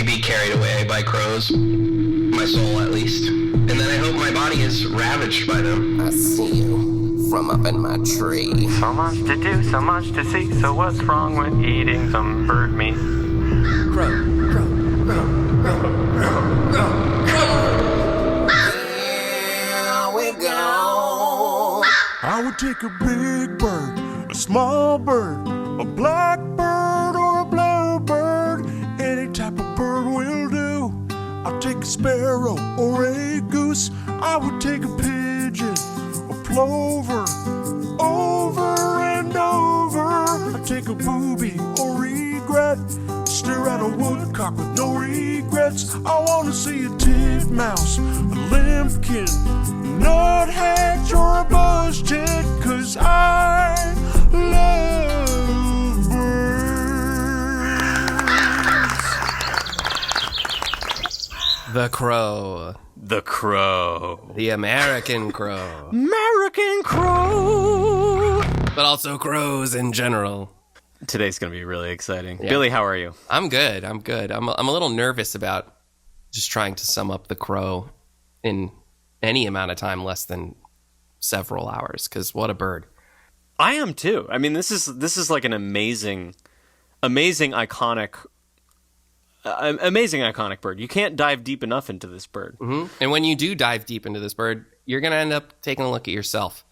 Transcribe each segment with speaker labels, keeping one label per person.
Speaker 1: be carried away by crows. My soul, at least. And then I hope my body is ravaged by them.
Speaker 2: I see you from up in my tree.
Speaker 3: So much to do, so much to see. So what's wrong with eating some bird meat?
Speaker 2: Crow, crow, crow, crow, crow, crow, crow. Here we go.
Speaker 4: I would take a big bird, a small bird, a blackbird or a bluebird. Any type of bird will do. I'll take a sparrow or a goose. I would take a pigeon, a plover, over and over. I'd take a booby or regret. Stare at a woodcock with no regrets. I wanna see a titmouse, a limpkin, nuthatch or a buzzjet, 'cause I love birds.
Speaker 5: The Crow.
Speaker 3: The Crow.
Speaker 5: The American crow.
Speaker 3: American Crow.
Speaker 5: But also crows in general.
Speaker 3: Today's going to be really exciting.
Speaker 5: Yeah.
Speaker 3: Billy, how are you?
Speaker 5: I'm good. I'm a little nervous about just trying to sum up The Crow in any amount of time less than several hours, because what a bird.
Speaker 3: I am too. I mean, this is like an amazing iconic bird. You can't dive deep enough into this bird.
Speaker 5: Mm-hmm. And when you do dive deep into this bird, you're going to end up taking a look at yourself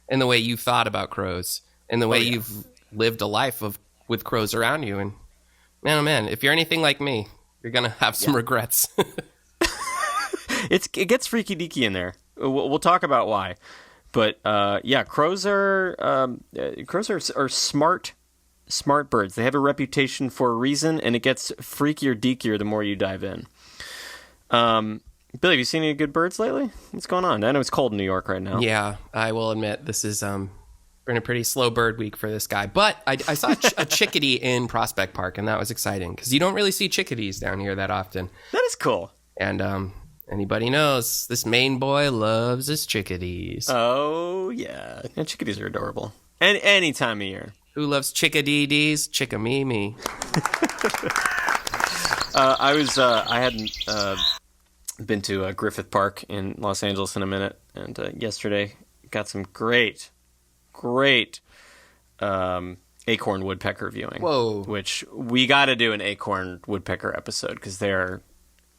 Speaker 5: and the way you've thought about crows and the way you've lived a life with crows around you. And man, oh man, if you're anything like me, you're going to have some regrets.
Speaker 3: It gets freaky deaky in there. We'll talk about why. But crows are smart birds. They have a reputation for a reason, and it gets freakier deakier the more you dive in. Billy, have you seen any good birds lately? What's going on? I know it's cold in New York right now.
Speaker 5: Yeah, I will admit this is been a pretty slow bird week for this guy. But I saw a chickadee in Prospect Park, and that was exciting because you don't really see chickadees down here that often.
Speaker 3: That is cool.
Speaker 5: And anybody knows, this Maine boy loves his chickadees.
Speaker 3: Oh, yeah. Chickadees are adorable. Any time of year.
Speaker 5: Who loves chickadees? Chickamimi.
Speaker 3: I hadn't been to Griffith Park in Los Angeles in a minute, and yesterday got some great acorn woodpecker viewing.
Speaker 5: Whoa.
Speaker 3: Which we got to do an acorn woodpecker episode because they're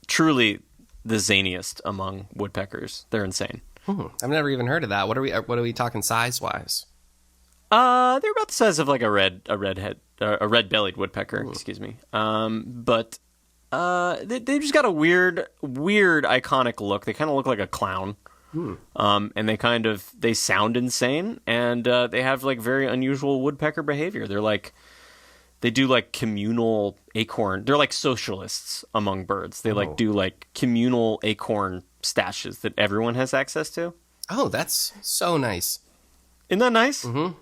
Speaker 3: truly the zaniest among woodpeckers. They're insane.
Speaker 5: I've never even heard of that. What are we talking size wise?
Speaker 3: They're about the size of like a red-bellied woodpecker. Ooh. Excuse me. But they just got a weird iconic look. They kind of look like a clown. And they sound insane, and they have like very unusual woodpecker behavior. They do like communal acorn. They're like socialists among birds. They do like communal acorn stashes that everyone has access to.
Speaker 5: Oh, that's so nice.
Speaker 3: Isn't that nice?
Speaker 5: Mm-hmm.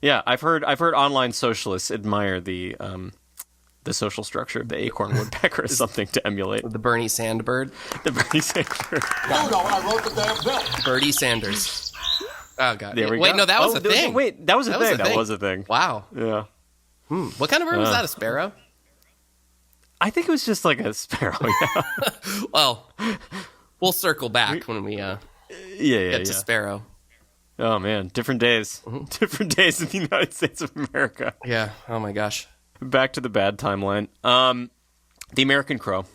Speaker 3: Yeah, I've heard online socialists admire the social structure of the acorn woodpecker as something to emulate.
Speaker 5: The Bernie Sandbird.
Speaker 3: The Bernie Sandbird.
Speaker 6: I wrote the damn bill.
Speaker 5: Bernie Sanders. Oh, God.
Speaker 3: There we
Speaker 5: Wait,
Speaker 3: go.
Speaker 5: no, that was a thing.
Speaker 3: Wait, that was a thing. That was a thing.
Speaker 5: Wow.
Speaker 3: Yeah.
Speaker 5: What kind of bird was that? A sparrow?
Speaker 3: I think it was just like a sparrow, yeah.
Speaker 5: Well, we'll circle back when we get to sparrow.
Speaker 3: Oh, man. Different days. Mm-hmm. Different days in the United States of America.
Speaker 5: Yeah. Oh, my gosh.
Speaker 3: Back to the bad timeline. The American Crow.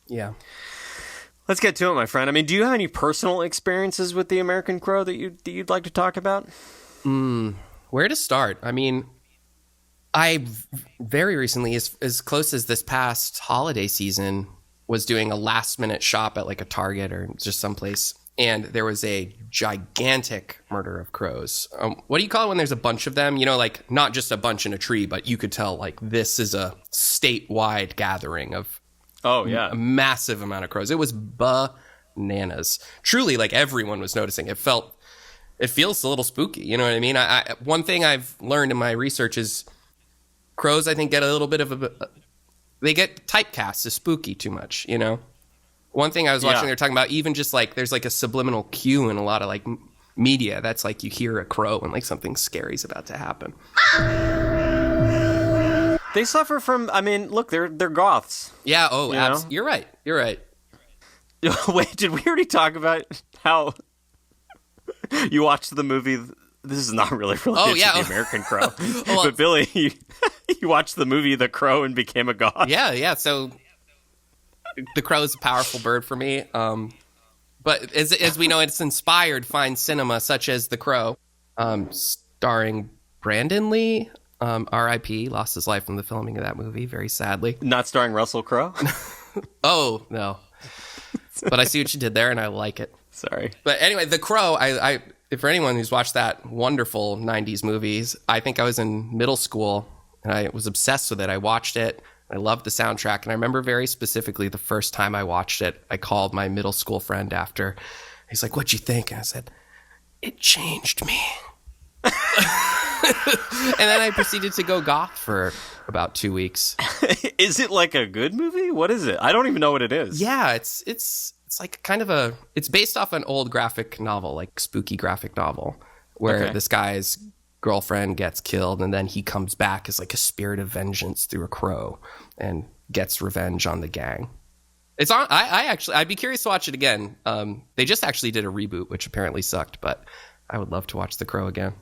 Speaker 5: Yeah.
Speaker 3: Let's get to it, my friend. I mean, do you have any personal experiences with the American Crow that you'd like to talk about?
Speaker 5: Where to start? I mean, I very recently, as close as this past holiday season, was doing a last-minute shop at like a Target or just someplace, and there was a gigantic murder of crows. What do you call it when there's a bunch of them? You know, like not just a bunch in a tree, but you could tell like this is a statewide gathering of a massive amount of crows. It was bananas. Truly, like everyone was noticing. It feels a little spooky. You know what I mean? One thing I've learned in my research is crows, I think, get a little bit of they get typecast as spooky too much, you know? One thing I was watching, they were talking about even just like there's like a subliminal cue in a lot of like media that's like you hear a crow and like something scary is about to happen.
Speaker 3: They suffer from. I mean, look, they're goths.
Speaker 5: Yeah. Oh,
Speaker 3: You know?
Speaker 5: you're right. You're right.
Speaker 3: Wait, did we already talk about how you watched the movie? This is not really related
Speaker 5: Oh, yeah.
Speaker 3: to the American Crow,
Speaker 5: Well-
Speaker 3: but Billy, you watched the movie The Crow and became a goth.
Speaker 5: Yeah. So the crow is a powerful bird for me. But as we know, it's inspired fine cinema such as The Crow, starring Brandon Lee. R.I.P. Lost his life in the filming of that movie, very sadly.
Speaker 3: Not starring Russell Crowe.
Speaker 5: Oh no! But I see what you did there, and I like it.
Speaker 3: Sorry.
Speaker 5: But anyway, The Crow. I for anyone who's watched that wonderful '90s movies, I think I was in middle school and I was obsessed with it. I watched it. I loved the soundtrack, and I remember very specifically the first time I watched it. I called my middle school friend after. He's like, "What'd you think?" And I said, "It changed me." And then I proceeded to go goth for about 2 weeks.
Speaker 3: Is it like a good movie? What is it? I don't even know what it is.
Speaker 5: Yeah, it's like kind of it's based off an old graphic novel, like spooky graphic novel, where
Speaker 3: Okay.
Speaker 5: this guy's girlfriend gets killed and then he comes back as like a spirit of vengeance through a crow and gets revenge on the gang. It's on. I'd be curious to watch it again. They just actually did a reboot, which apparently sucked, but I would love to watch The Crow again.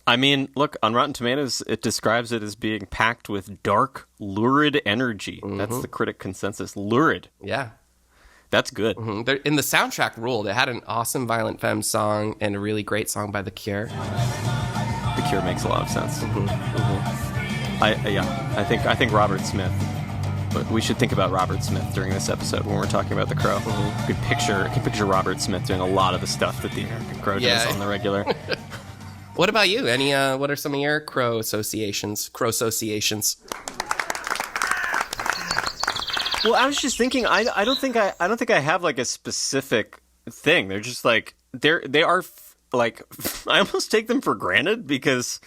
Speaker 3: I mean, look, on Rotten Tomatoes, it describes it as being packed with dark, lurid energy. That's the critic consensus. Lurid.
Speaker 5: Yeah.
Speaker 3: That's good.
Speaker 5: In the soundtrack ruled. It had an awesome Violent Femmes song and a really great song by The Cure.
Speaker 3: The Cure makes a lot of sense. I think Robert Smith. But we should think about Robert Smith during this episode when we're talking about The Crow. I can picture Robert Smith doing a lot of the stuff that the American Crow
Speaker 5: Yeah.
Speaker 3: does on the regular.
Speaker 5: What about you? What are some of your crow associations?
Speaker 3: Well, I was just thinking. I don't think I have like a specific thing. They're just like they are like I almost take them for granted because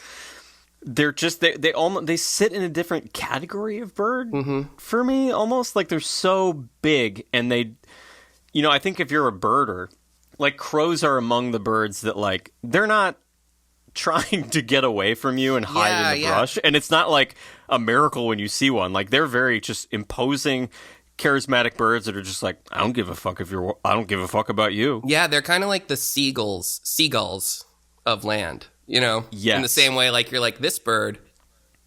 Speaker 3: they're just they sit in a different category of bird for me. Almost like they're so big and they, I think if you're a birder, like crows are among the birds that like they're not trying to get away from you and hide in the brush, and it's not like a miracle when you see one. Like they're very just imposing, charismatic birds that are just like, I don't give a fuck about you.
Speaker 5: Yeah, they're kind of like the seagulls of land,
Speaker 3: Yes.
Speaker 5: In the same way, like you're like, this bird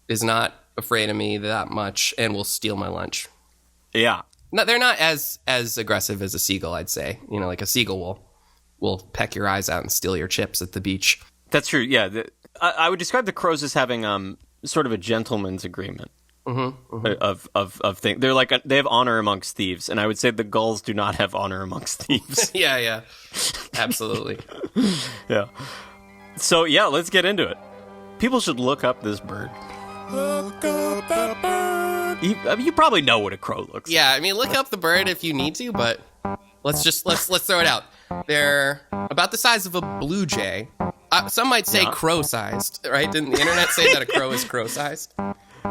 Speaker 5: is not afraid of me that much and will steal my lunch.
Speaker 3: Yeah.
Speaker 5: No, they're not as aggressive as a seagull, I'd say. Like a seagull will peck your eyes out and steal your chips at the beach.
Speaker 3: That's true. Yeah, I would describe the crows as having sort of a gentleman's agreement of things. They're like they have honor amongst thieves, and I would say the gulls do not have honor amongst thieves.
Speaker 5: Yeah, absolutely.
Speaker 3: Yeah. So yeah, let's get into it. People should look up this bird.
Speaker 4: Look up that bird.
Speaker 3: You probably know what a crow looks like.
Speaker 5: Yeah, I mean, look up the bird if you need to, but let's throw it out. They're about the size of a blue jay. Some might say crow-sized, right? Didn't the internet say that a crow is crow-sized?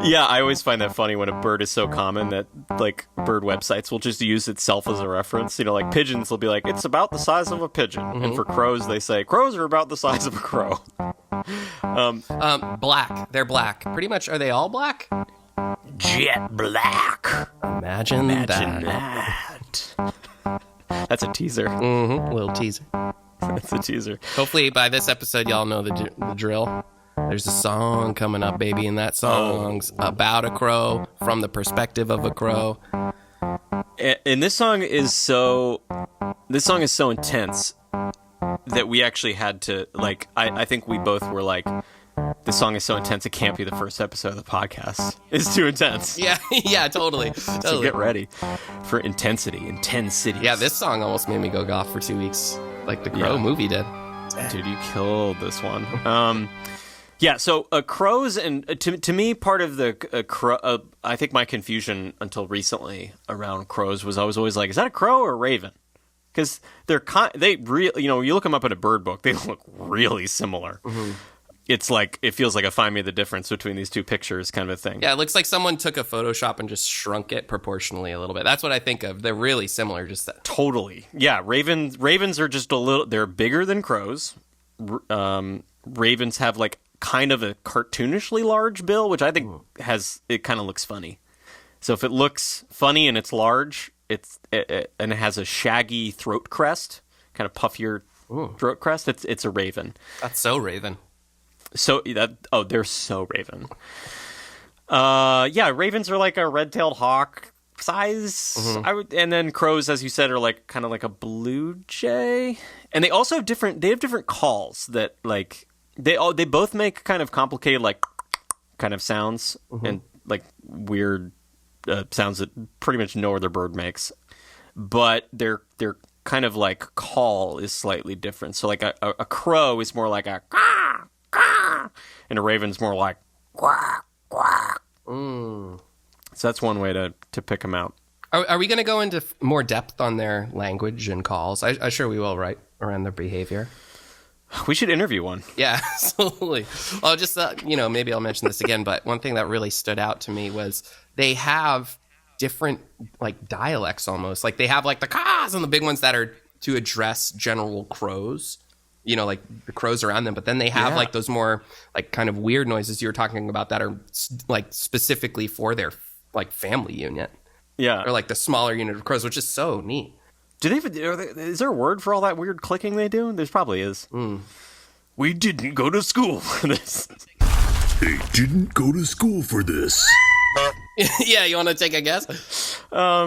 Speaker 3: Yeah, I always find that funny when a bird is so common that like bird websites will just use itself as a reference. Like pigeons will be like, it's about the size of a pigeon. And for crows, they say crows are about the size of a crow.
Speaker 5: Black. They're black. Pretty much, are they all black?
Speaker 3: Jet black.
Speaker 5: Imagine
Speaker 3: that. That's a teaser.
Speaker 5: Mm-hmm. Little teaser.
Speaker 3: That's a teaser.
Speaker 5: Hopefully by this episode, y'all know the drill. There's a song coming up, baby, and that song's about a crow from the perspective of a crow.
Speaker 3: And this song is so intense that we actually had to like. I think we both were like, this song is so intense it can't be the first episode of the podcast. It's too intense.
Speaker 5: Yeah, totally.
Speaker 3: So get ready for intensity.
Speaker 5: Yeah, this song almost made me go goth for 2 weeks, like the Crow movie did.
Speaker 3: Dude, you killed this one. Yeah, so crows, and to me, part of the crow, I think my confusion until recently around crows was I was always like, is that a crow or a raven? Because they really, you look them up in a bird book, they look really similar. Mm-hmm. It's like, it feels like a find me the difference between these two pictures kind of a thing.
Speaker 5: Yeah, it looks like someone took a Photoshop and just shrunk it proportionally a little bit. That's what I think of. They're really similar, just that.
Speaker 3: Totally. Yeah, ravens are just they're bigger than crows. Ravens have like kind of a cartoonishly large bill, which I think it kind of looks funny. So if it looks funny and it's large, and it has a shaggy throat crest, kind of puffier throat crest, it's a raven.
Speaker 5: That's so Raven.
Speaker 3: So they're so raven. Ravens are like a red-tailed hawk size. And then crows, as you said, are like kind of like a blue jay. And they also have different calls that like they both make kind of complicated like kind of sounds and like weird sounds that pretty much no other bird makes. But their kind of like call is slightly different. So like a crow is more like a caw, caw, and a raven's more like quack, quack. So that's one way to pick them out.
Speaker 5: Are we going to go into more depth on their language and calls? I'm sure we will, right? Around their behavior.
Speaker 3: We should interview one.
Speaker 5: Yeah, absolutely. Well, just maybe I'll mention this again, but one thing that really stood out to me was they have different like dialects almost. Like they have like the caws and the big ones that are to address general crows. Like the crows around them, but then they have like those more like kind of weird noises you were talking about that are like specifically for their like family unit.
Speaker 3: Yeah.
Speaker 5: Or like the smaller unit of crows, which is so neat.
Speaker 3: Is there a word for all that weird clicking they do? There probably is. We didn't go to school for this.
Speaker 4: They didn't go to school for this.
Speaker 5: Yeah, you want to take a guess? Nah.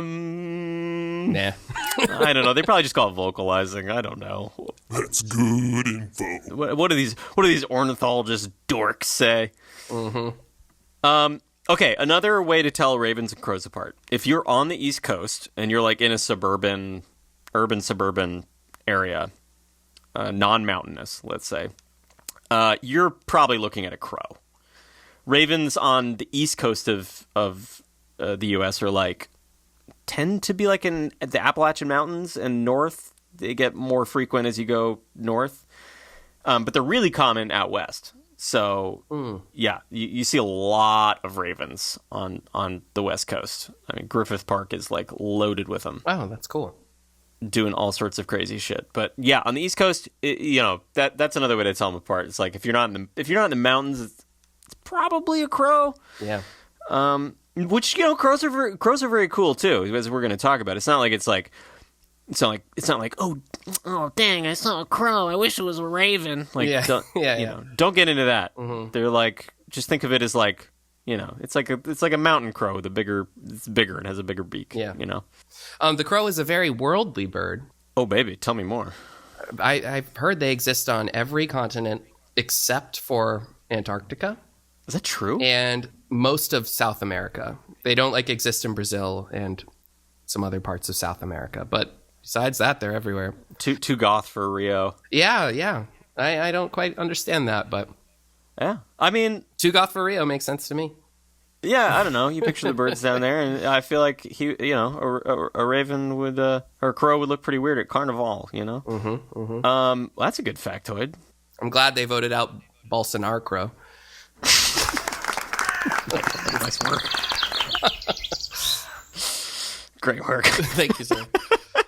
Speaker 3: I don't know. They probably just call it vocalizing. I don't know.
Speaker 4: That's good info.
Speaker 3: What do these ornithologist dorks say? Okay, another way to tell ravens and crows apart. If you're on the East Coast and you're like in a urban suburban area, non-mountainous, let's say, you're probably looking at a crow. Ravens on the East Coast of the U.S. are tend to be like in the Appalachian Mountains and north. They get more frequent as you go north, but they're really common out west. So you see a lot of ravens on the West Coast. I mean, Griffith Park is like loaded with them.
Speaker 5: Oh, that's cool.
Speaker 3: Doing all sorts of crazy shit. But yeah, on the East Coast, that's another way to tell them apart. It's like if you're not in the mountains, it's probably a crow.
Speaker 5: Yeah.
Speaker 3: Which crows are very cool too, as we're going to talk about. It's not like oh dang, I saw a crow. I wish it was a raven. Don't get into that. They're like, just think of it as like, it's like a mountain crow. It's bigger and has a bigger beak.
Speaker 5: Yeah. The crow is a very worldly bird.
Speaker 3: Oh baby, tell me more.
Speaker 5: I've heard they exist on every continent except for Antarctica.
Speaker 3: Is that true?
Speaker 5: And most of South America. They don't exist in Brazil and some other parts of South America, but besides that, they're everywhere.
Speaker 3: Too goth for Rio.
Speaker 5: Yeah. I don't quite understand that, but
Speaker 3: yeah, I mean,
Speaker 5: too goth for Rio makes sense to me.
Speaker 3: Yeah, I don't know. You picture the birds down there, and I feel like a raven would, or a crow would look pretty weird at Carnival. That's a good factoid.
Speaker 5: I'm glad they voted out Bolsonaro crow.
Speaker 3: Nice work. Great work.
Speaker 5: Thank you, sir.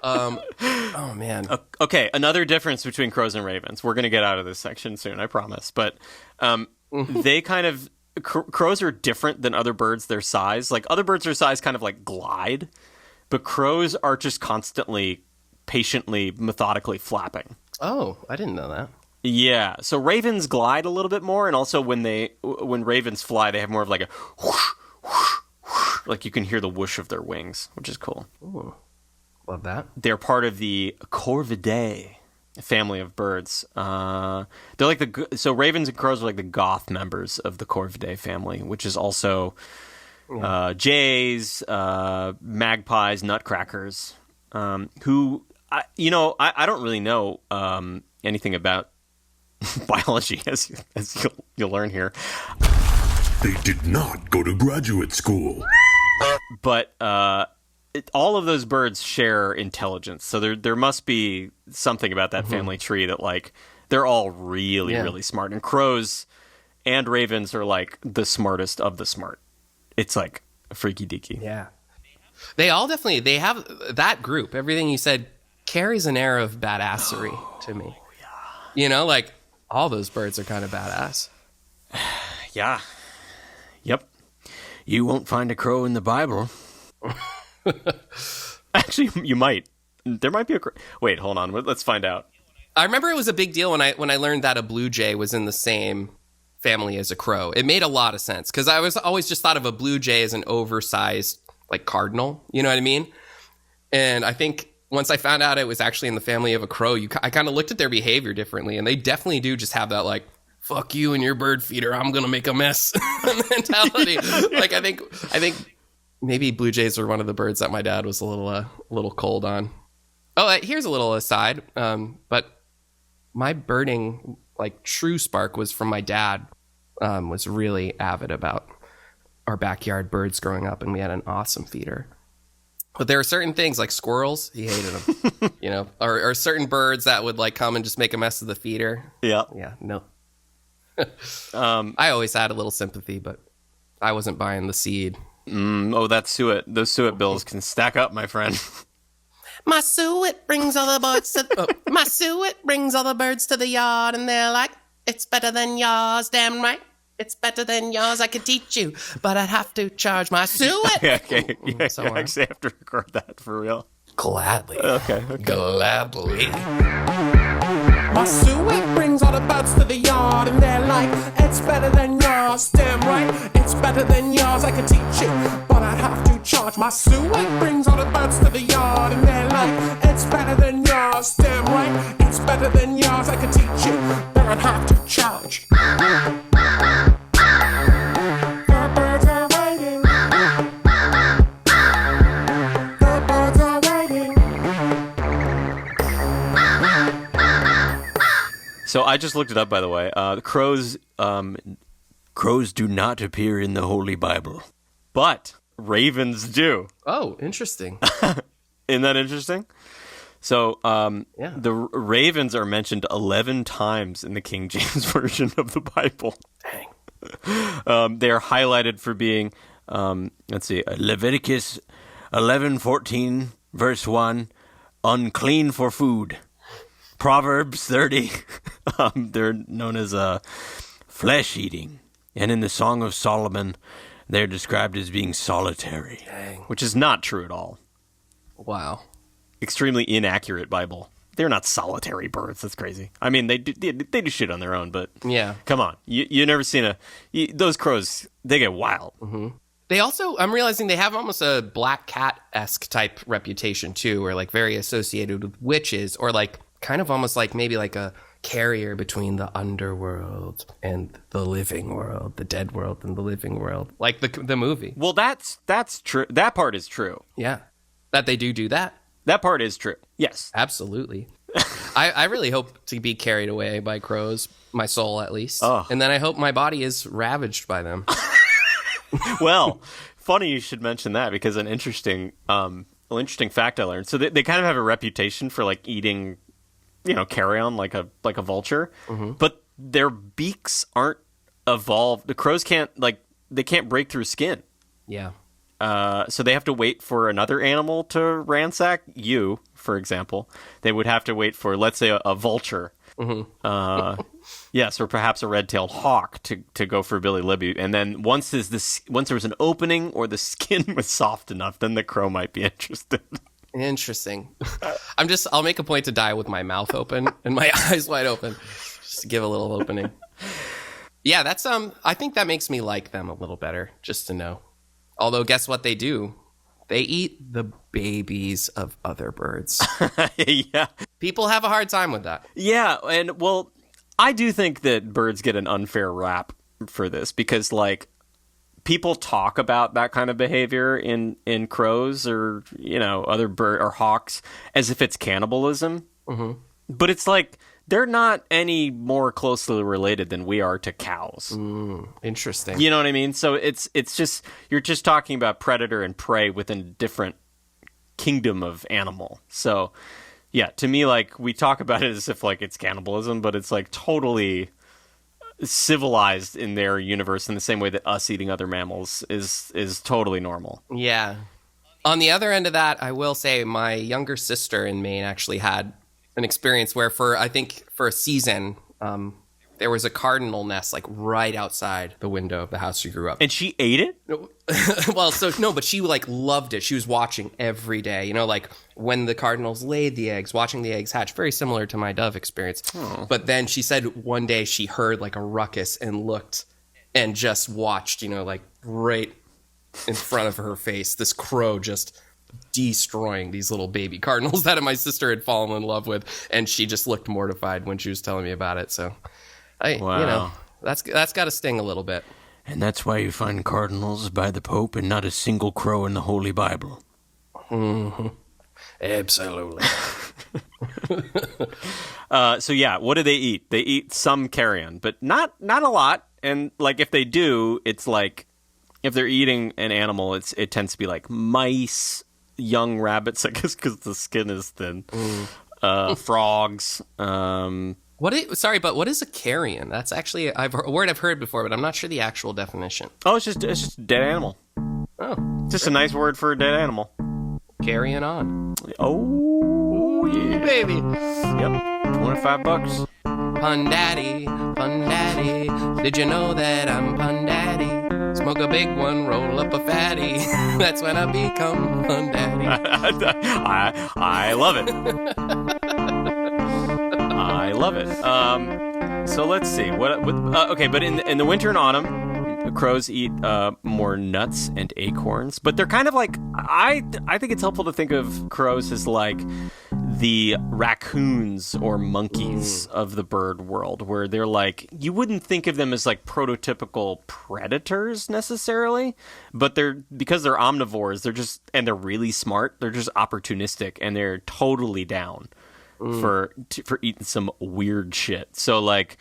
Speaker 5: Oh man.
Speaker 3: Okay, another difference between crows and ravens. We're going to get out of this section soon, I promise. But they kind of crows are different than other birds their size. Like other birds their size kind of like glide, but crows are just constantly, patiently, methodically flapping.
Speaker 5: Oh, I didn't know that.
Speaker 3: Yeah, so ravens glide a little bit more, and also when ravens fly, they have more of like a whoosh, whoosh, whoosh, like you can hear the whoosh of their wings, which is cool.
Speaker 5: Ooh, love that.
Speaker 3: They're part of the Corvidae family of birds. They're like so ravens and crows are like the goth members of the Corvidae family, which is also jays, magpies, nutcrackers. Who I don't really know anything about biology, as you'll learn here.
Speaker 4: They did not go to graduate school.
Speaker 3: But all of those birds share intelligence, so there must be something about that family tree that they're all really really smart. And crows and ravens are like the smartest of the smart. It's like freaky deaky.
Speaker 5: Yeah, they all they have that group. Everything you said carries an air of badassery to me. Yeah, all those birds are kind of badass.
Speaker 3: Yeah. Yep. You won't find a crow in the Bible. Actually, you might. There might be a crow. Wait, hold on. Let's find out.
Speaker 5: I remember it was a big deal when I learned that a blue jay was in the same family as a crow. It made a lot of sense because I was always just thought of a blue jay as an oversized like cardinal. You know what I mean? And I think once I found out it was actually in the family of a crow, I kind of looked at their behavior differently, and they definitely do just have that like "fuck you and your bird feeder, I'm gonna make a mess" mentality. Like I think maybe blue jays were one of the birds that my dad was a little cold on. Oh, here's a little aside, but my birding, like true spark, was from my dad. Was really avid about our backyard birds growing up, and we had an awesome feeder. But there are certain things like squirrels, he hated them, you know, or certain birds that would like come and just make a mess of the feeder.
Speaker 3: Yeah.
Speaker 5: Yeah, no. I always had a little sympathy, but I wasn't buying the seed.
Speaker 3: That's suet. Those suet bills can stack up, my friend.
Speaker 5: My suet brings all the birds to my suet brings all the birds to the yard, and they're like, "It's better than yours, damn right. It's better than yours. I could teach you, but I'd have to charge my suet."
Speaker 3: Yeah, okay. Yeah,
Speaker 5: So
Speaker 3: you
Speaker 5: on.
Speaker 3: actually have to record that for real.
Speaker 5: Gladly.
Speaker 3: Okay.
Speaker 5: Gladly. My suet brings all the birds to the yard, and they're like, "It's better than yours, damn right. It's better than yours. I could teach you, but I'd have to charge." My suet brings all the birds to the yard, and they're like, "It's better than yours, damn right. It's better than yours. I could teach you, but I'd have to charge." The birds are waiting. The birds are waiting.
Speaker 3: So I just looked it up, by the way. The crows do not appear in the Holy Bible, but ravens do.
Speaker 5: Oh, interesting.
Speaker 3: Isn't that interesting? So
Speaker 5: Yeah.
Speaker 3: the ravens are mentioned 11 times in the King James Version of the Bible.
Speaker 5: Dang.
Speaker 3: They are highlighted for being, let's see, Leviticus 11:14, verse 1, unclean for food. Proverbs 30, they're known as flesh eating. And in the Song of Solomon, they're described as being solitary, which is not true at all.
Speaker 5: Wow.
Speaker 3: Extremely inaccurate Bible. They're not solitary birds. That's crazy. I mean, they do shit on their own, but
Speaker 5: Yeah.
Speaker 3: come on. You never seen those crows, they get wild.
Speaker 5: They also, I'm realizing they have almost a black cat-esque type reputation too, or like very associated with witches, or like kind of almost like maybe like a carrier between the underworld and the living world, the dead world and the living world, like the movie.
Speaker 3: Well, that's true. That part is true.
Speaker 5: Yeah, that they do that.
Speaker 3: That part is true. Yes.
Speaker 5: Absolutely. I really hope to be carried away by crows, my soul at least,
Speaker 3: Oh.
Speaker 5: and then I hope my body is ravaged by them.
Speaker 3: Well, funny you should mention that, because an interesting fact I learned. So they kind of have a reputation for like eating, carrion like a vulture, but their beaks aren't evolved. The crows can't break through skin.
Speaker 5: Yeah.
Speaker 3: So they have to wait for another animal to ransack you, for example. They would have to wait for, let's say, a vulture. Yes, or perhaps a red-tailed hawk to go for Billy Libby. And then once there was an opening or the skin was soft enough, then the crow might be interested.
Speaker 5: Interesting. I'll make a point to die with my mouth open and my eyes wide open, just to give a little opening. Yeah, that's I think that makes me like them a little better, just to know. Although, guess what they do? They eat the babies of other birds.
Speaker 3: Yeah.
Speaker 5: People have a hard time with that.
Speaker 3: Yeah, and well, I do think that birds get an unfair rap for this, because like people talk about that kind of behavior in crows or other bird or hawks as if it's cannibalism. Mm-hmm. But it's like they're not any more closely related than we are to cows.
Speaker 5: Interesting.
Speaker 3: You know what I mean? So it's just, you're just talking about predator and prey within a different kingdom of animal. So yeah, to me, like, we talk about it as if like it's cannibalism, but it's like totally civilized in their universe in the same way that us eating other mammals is totally normal.
Speaker 5: Yeah. On the other end of that, I will say my younger sister in Maine actually had an experience where for a season, there was a cardinal nest like right outside the window of the house she grew up.
Speaker 3: And she ate it?
Speaker 5: Well, so no, but she like loved it. She was watching every day, like when the cardinals laid the eggs, watching the eggs hatch, very similar to my dove experience. Oh. But then she said one day she heard like a ruckus and looked and just watched, like right in front of her face, this crow just destroying these little baby cardinals that my sister had fallen in love with, and she just looked mortified when she was telling me about it. So that's got to sting a little bit.
Speaker 4: And that's why you find cardinals by the Pope and not a single crow in the Holy Bible.
Speaker 5: Mm-hmm. Absolutely.
Speaker 3: So yeah, what do they eat? They eat some carrion, but not a lot. And like if they do, it's like if they're eating an animal, it tends to be like mice, young rabbits, I guess, because the skin is thin. Frogs.
Speaker 5: What is a carrion? That's actually a word I've heard before, but I'm not sure the actual definition.
Speaker 3: Oh, it's just a dead animal.
Speaker 5: Oh,
Speaker 3: just a nice word for a dead animal.
Speaker 5: Carrying on.
Speaker 3: Oh, yeah,
Speaker 5: baby.
Speaker 3: Yep, $25.
Speaker 5: Pun daddy, did you know that I'm pun daddy? Smoke a big one, roll up a fatty. That's when I become pun daddy.
Speaker 3: I love it. I love it. So let's see. Okay, but in the winter and autumn, crows eat more nuts and acorns. But they're kind of like I think it's helpful to think of crows as like the raccoons or monkeys of the bird world, where they're like, you wouldn't think of them as like prototypical predators necessarily, but because they're omnivores, they're really smart. They're just opportunistic, and they're totally down for eating some weird shit. So like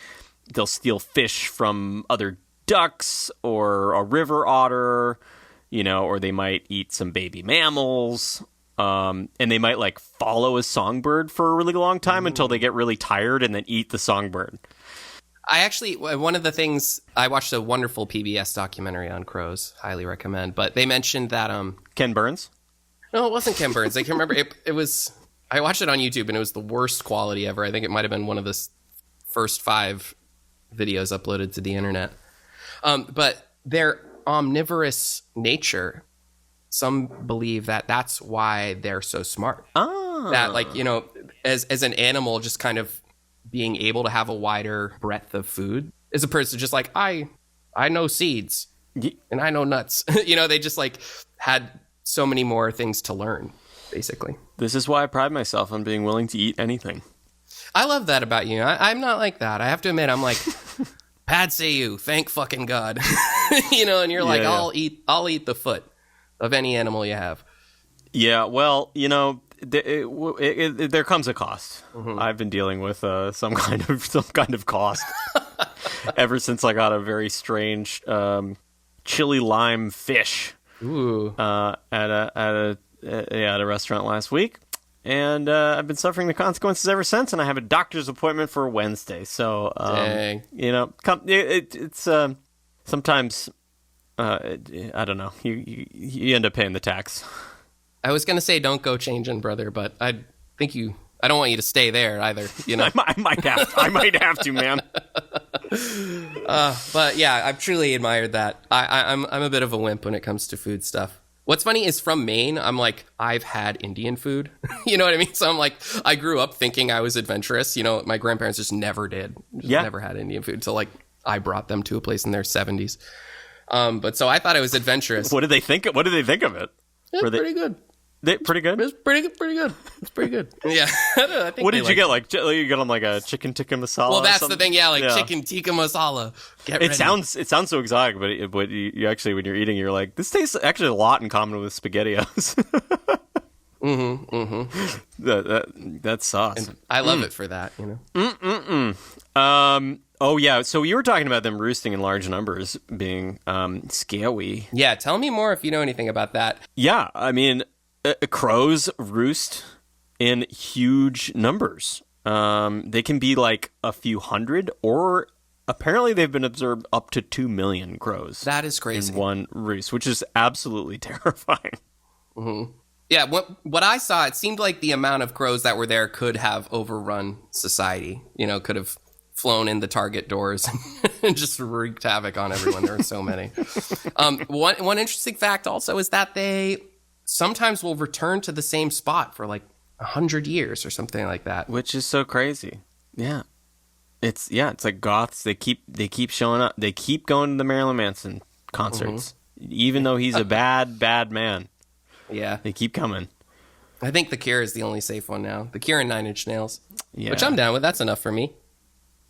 Speaker 3: they'll steal fish from other ducks or a river otter, or they might eat some baby mammals. And they might like follow a songbird for a really long time until they get really tired and then eat the songbird.
Speaker 5: One of the things, I watched a wonderful PBS documentary on crows, highly recommend, but they mentioned that
Speaker 3: Ken Burns?
Speaker 5: No, it wasn't Ken Burns. I can remember it was, I watched it on YouTube and it was the worst quality ever. I think it might have been one of the first 5 videos uploaded to the internet. But their omnivorous nature, some believe that that's why they're so smart. That like, as an animal, just kind of being able to have a wider breadth of food, as opposed to just like, I know seeds and I know nuts. They just like had so many more things to learn, basically.
Speaker 3: This is why I pride myself on being willing to eat anything.
Speaker 5: I love that about you. I'm not like that. I have to admit, I'm like, Pad say you, thank fucking God. And you're like, I'll eat the foot of any animal you have. Yeah, well,
Speaker 3: there comes a cost. Mm-hmm. I've been dealing with some kind of cost ever since I got a very strange chili lime fish at a restaurant last week, and I've been suffering the consequences ever since. And I have a doctor's appointment for Wednesday. So
Speaker 5: dang.
Speaker 3: It's sometimes. I don't know. You end up paying the tax.
Speaker 5: I was gonna say don't go changing, brother, but I don't want you to stay there either.
Speaker 3: I might have to, man.
Speaker 5: But yeah, I've truly admired that. I'm a bit of a wimp when it comes to food stuff. What's funny is from Maine, I'm like, I've had Indian food. You know what I mean? So I'm like, I grew up thinking I was adventurous. My grandparents just never did. Never had Indian food until like I brought them to a place in their 70s. But so I thought it was adventurous.
Speaker 3: What did they think of it?
Speaker 5: It's pretty good.
Speaker 3: Pretty good?
Speaker 5: It's pretty good. It's pretty good. Yeah. I think
Speaker 3: what did you get? Like you got them like a chicken tikka masala?
Speaker 5: Well, that's the thing. Yeah, like chicken tikka masala.
Speaker 3: It sounds so exotic, but you actually, when you're eating, you're like, this tastes actually a lot in common with SpaghettiOs. That sauce.
Speaker 5: And I love it for that.
Speaker 3: Oh yeah, so you were talking about them roosting in large numbers, being scary.
Speaker 5: Yeah, tell me more if you know anything about that.
Speaker 3: Yeah, I mean, crows roost in huge numbers. They can be like a few hundred, or apparently they've been observed up to 2 million crows.
Speaker 5: That is crazy.
Speaker 3: In one roost, which is absolutely terrifying.
Speaker 5: Mm-hmm. Yeah, what I saw, it seemed like the amount of crows that were there could have overrun society. Could have flown in the Target doors and just wreaked havoc on everyone. There are so many. One interesting fact also is that they sometimes will return to the same spot for like 100 years or something like that.
Speaker 3: Which is so crazy. Yeah. It's like goths. They keep showing up. They keep going to the Marilyn Manson concerts, even though he's a bad man.
Speaker 5: Yeah.
Speaker 3: They keep coming.
Speaker 5: I think The Cure is the only safe one now. The Cure and Nine Inch Nails,
Speaker 3: Yeah.
Speaker 5: which I'm down with. That's enough for me.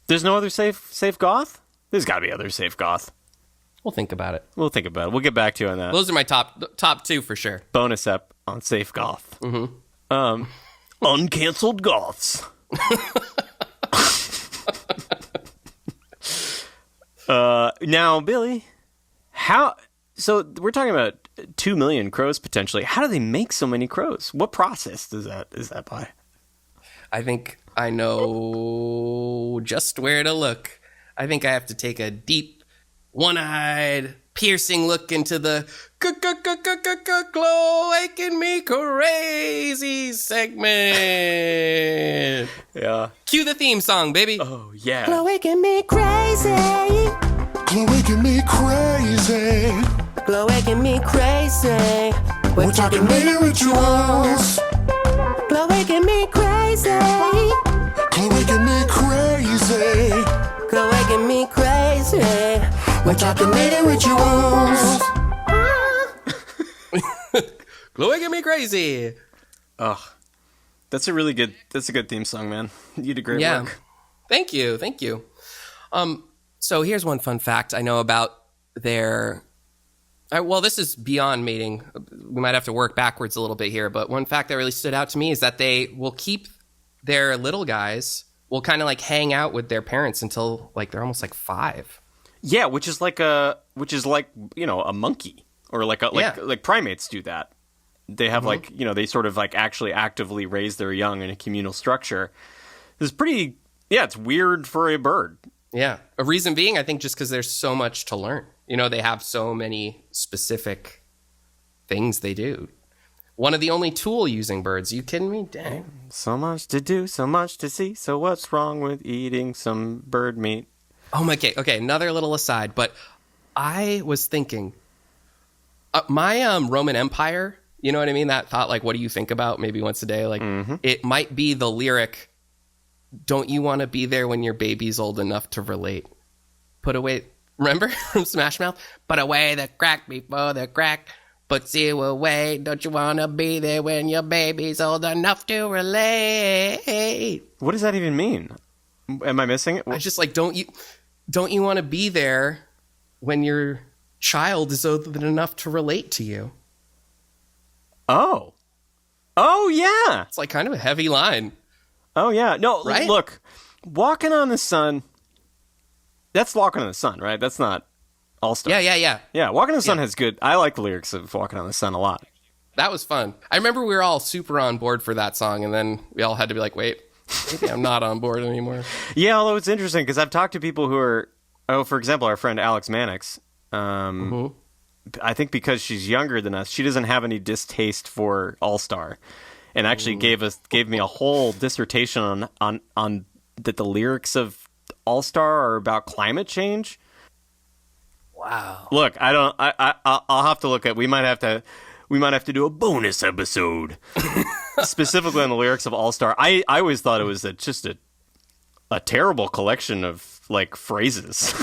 Speaker 3: There's no other safe goth? There's got to be other safe goth.
Speaker 5: We'll think about it.
Speaker 3: We'll think about it. We'll get back to you on that.
Speaker 5: Those are my top two for sure.
Speaker 3: Bonus ep on safe goth. Uncanceled goths. Now, Billy, so we're talking about 2 million crows potentially. How do they make so many crows? What process is that by?
Speaker 5: I think I know just where to look. I think I have to take a deep, one-eyed, piercing look into the Making Me Crazy segment.
Speaker 3: Yeah.
Speaker 5: Cue the theme song, baby.
Speaker 3: Oh, yeah.
Speaker 2: Making me crazy.
Speaker 4: You're making me crazy.
Speaker 2: Glow making me crazy.
Speaker 4: We're talking many rituals.
Speaker 2: Glow making me crazy.
Speaker 4: You're making me crazy.
Speaker 2: Glow making me crazy.
Speaker 4: We're talking many rituals.
Speaker 5: Glow Making Me Crazy.
Speaker 3: Oh, that's a good theme song, man. You did great
Speaker 5: Yeah.
Speaker 3: work.
Speaker 5: Thank you. So here's one fun fact I know about their. Well, this is beyond mating. We might have to work backwards a little bit here, but one fact that really stood out to me is that they will keep their little guys. Will kind of like hang out with their parents until like they're almost like 5.
Speaker 3: Yeah, which is like a monkey or like primates do that. They have they sort of like actually actively raise their young in a communal structure. It's pretty. Yeah, it's weird for a bird.
Speaker 5: Yeah. A reason being, I think, just because there's so much to learn. They have so many specific things they do. One of the only tool-using birds. You kidding me? Dang.
Speaker 3: So much to do, so much to see. So what's wrong with eating some bird meat?
Speaker 5: Oh my. Okay. Another little aside, but I was thinking, my Roman Empire. You know what I mean? That thought, like, what do you think about? Maybe once a day, like it might be the lyric. Don't you want to be there when your baby's old enough to relate? Put away. Remember from Smash Mouth? Put away the crack before the crack puts you away. Don't you want to be there when your baby's old enough to relate?
Speaker 3: What does that even mean? Am I missing it?
Speaker 5: I just like, don't you want to be there when your child is old enough to relate to you?
Speaker 3: Oh, yeah.
Speaker 5: It's like kind of a heavy line.
Speaker 3: Oh, yeah. No,
Speaker 5: Right?
Speaker 3: Look, Walking on the Sun. That's Walking on the Sun, right? That's not All-Star.
Speaker 5: Yeah.
Speaker 3: Yeah, Walking on the Sun has good. I like the lyrics of Walking on the Sun a lot.
Speaker 5: That was fun. I remember we were all super on board for that song, and then we all had to be like, wait, maybe I'm not on board anymore.
Speaker 3: Yeah, although it's interesting because I've talked to people who are, for example, our friend Alex Mannix. I think because she's younger than us, she doesn't have any distaste for All-Star, and actually gave me a whole dissertation on that the lyrics of All-Star are about climate change.
Speaker 5: Wow.
Speaker 3: Look, I'll have to look at. We might have to do a bonus episode specifically on the lyrics of All-Star. I always thought it was just a terrible collection of like phrases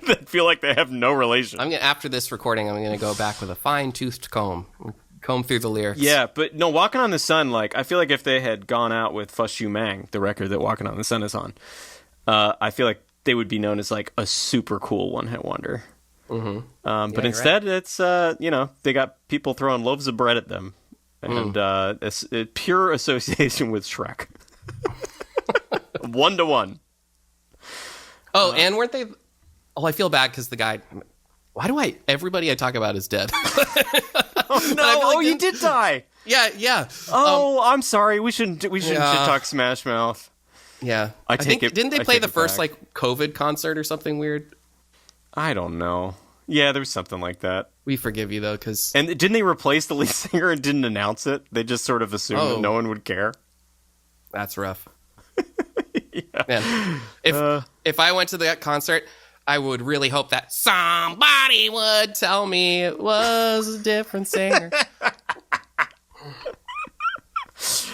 Speaker 3: that feel like they have no relation.
Speaker 5: After this recording, I'm gonna go back with a fine-toothed comb through the lyrics.
Speaker 3: Yeah, but no, Walking on the Sun, like, I feel like if they had gone out with Fuss You Mang, the record that Walking on the Sun is on, I feel like they would be known as like a super cool one-hit wonder. But instead, it's they got people throwing loaves of bread at them, and it's pure association with Shrek, 1-to-1.
Speaker 5: Oh, and weren't they? Oh, I feel bad because the guy. Why do everybody I talk about is dead?
Speaker 3: Oh no! You did die.
Speaker 5: Yeah.
Speaker 3: Oh, I'm sorry. We shouldn't talk Smash Mouth.
Speaker 5: Yeah.
Speaker 3: I
Speaker 5: think,
Speaker 3: take it.
Speaker 5: Didn't they
Speaker 3: I
Speaker 5: play
Speaker 3: take
Speaker 5: the
Speaker 3: it
Speaker 5: first
Speaker 3: back.
Speaker 5: like COVID concert or something weird?
Speaker 3: I don't know. Yeah, there was something like that.
Speaker 5: We forgive you though, because
Speaker 3: And didn't they replace the lead singer and didn't announce it? They just sort of assumed that no one would care.
Speaker 5: that's rough. Man, if I went to that concert, I would really hope that somebody would tell me it was a different singer.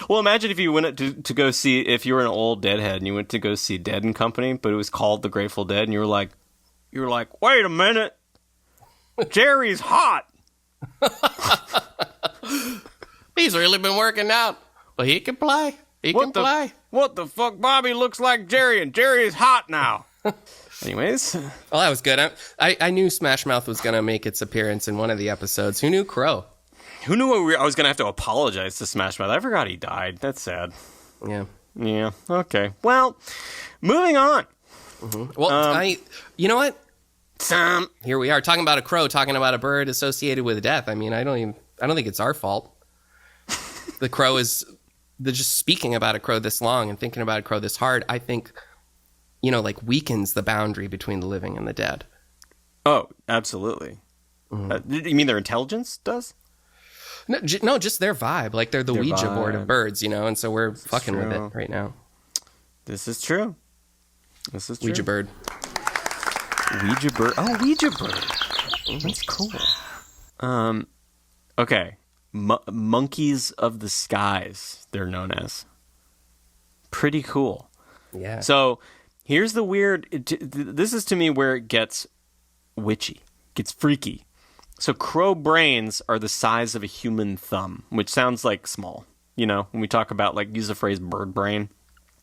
Speaker 3: Well, imagine if you went to go see, if you were an old Deadhead and you went to go see Dead and Company, but it was called The Grateful Dead, and you were like, wait a minute, Jerry's hot.
Speaker 5: He's really been working out. Well, he can play. He can play.
Speaker 3: What the fuck? Bobby looks like Jerry, and Jerry is hot now. Anyways.
Speaker 5: Well, that was good. I knew Smash Mouth was going to make its appearance in one of the episodes. Who knew Crow?
Speaker 3: Who knew I was going to have to apologize to Smash Mouth? I forgot he died. That's sad.
Speaker 5: Yeah.
Speaker 3: Yeah. Okay. Well, moving on.
Speaker 5: Mm-hmm. Well, you know what? Here we are talking about a crow, talking about a bird associated with death. I mean, I don't think it's our fault. The crow is just speaking about a crow this long and thinking about a crow this hard. I think, like weakens the boundary between the living and the dead.
Speaker 3: Oh, absolutely. Mm-hmm. You mean their intelligence does?
Speaker 5: No, just their vibe. Like they're the Ouija board of birds, and so we're fucking with it right now.
Speaker 3: This is true.
Speaker 5: Ouija bird.
Speaker 3: Ouija bird. Oh, Ouija bird. That's cool. Okay. Monkeys of the skies, they're known as. Pretty cool.
Speaker 5: Yeah.
Speaker 3: So here's the weird. This is to me where it gets witchy, gets freaky. So crow brains are the size of a human thumb, which sounds like small. When we talk about use the phrase bird brain,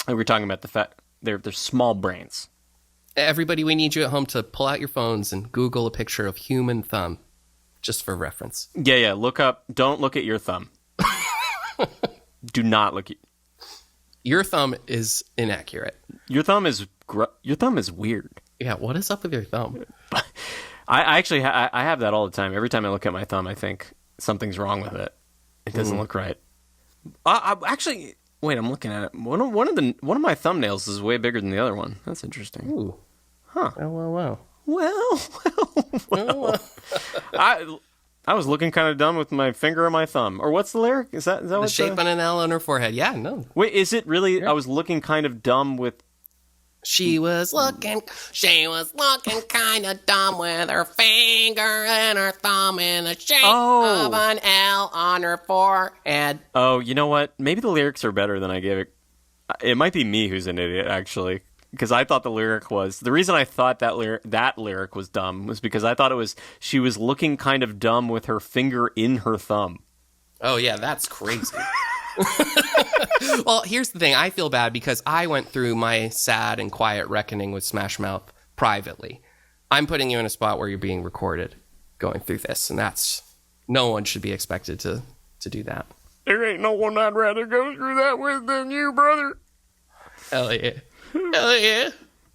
Speaker 3: we're talking about the fact they're small brains.
Speaker 5: Everybody, we need you at home to pull out your phones and Google a picture of human thumb, just for reference.
Speaker 3: Yeah. Don't look at your thumb. Do not look at.
Speaker 5: Your thumb is inaccurate.
Speaker 3: Your thumb is weird.
Speaker 5: Yeah, what is up with your thumb?
Speaker 3: I actually I have that all the time. Every time I look at my thumb, I think something's wrong with it. It doesn't look right. Actually, wait, I'm looking at it. One of my thumbnails is way bigger than the other one. That's interesting.
Speaker 5: Ooh.
Speaker 3: Huh.
Speaker 5: Well.
Speaker 3: Well. I was looking kind of dumb with my finger on my thumb. Or what's the lyric? Is that
Speaker 5: the shape on an L on her forehead? Yeah, no.
Speaker 3: Wait, is it really? Yeah. I was looking kind of dumb with.
Speaker 5: She was looking kind of dumb with her finger and her thumb in the shape of an L on her forehead.
Speaker 3: Oh, you know what? Maybe the lyrics are better than I gave it. It might be me who's an idiot, actually. Because I thought the lyric was... The reason I thought that lyric was dumb was because I thought it was... She was looking kind of dumb with her finger in her thumb.
Speaker 5: Oh, yeah, that's crazy. Well, here's the thing. I feel bad because I went through my sad and quiet reckoning with Smash Mouth privately. I'm putting you in a spot where you're being recorded going through this, and that's... No one should be expected to do that.
Speaker 3: There ain't no one I'd rather go through that with than you, brother.
Speaker 5: Hell yeah. Hell yeah.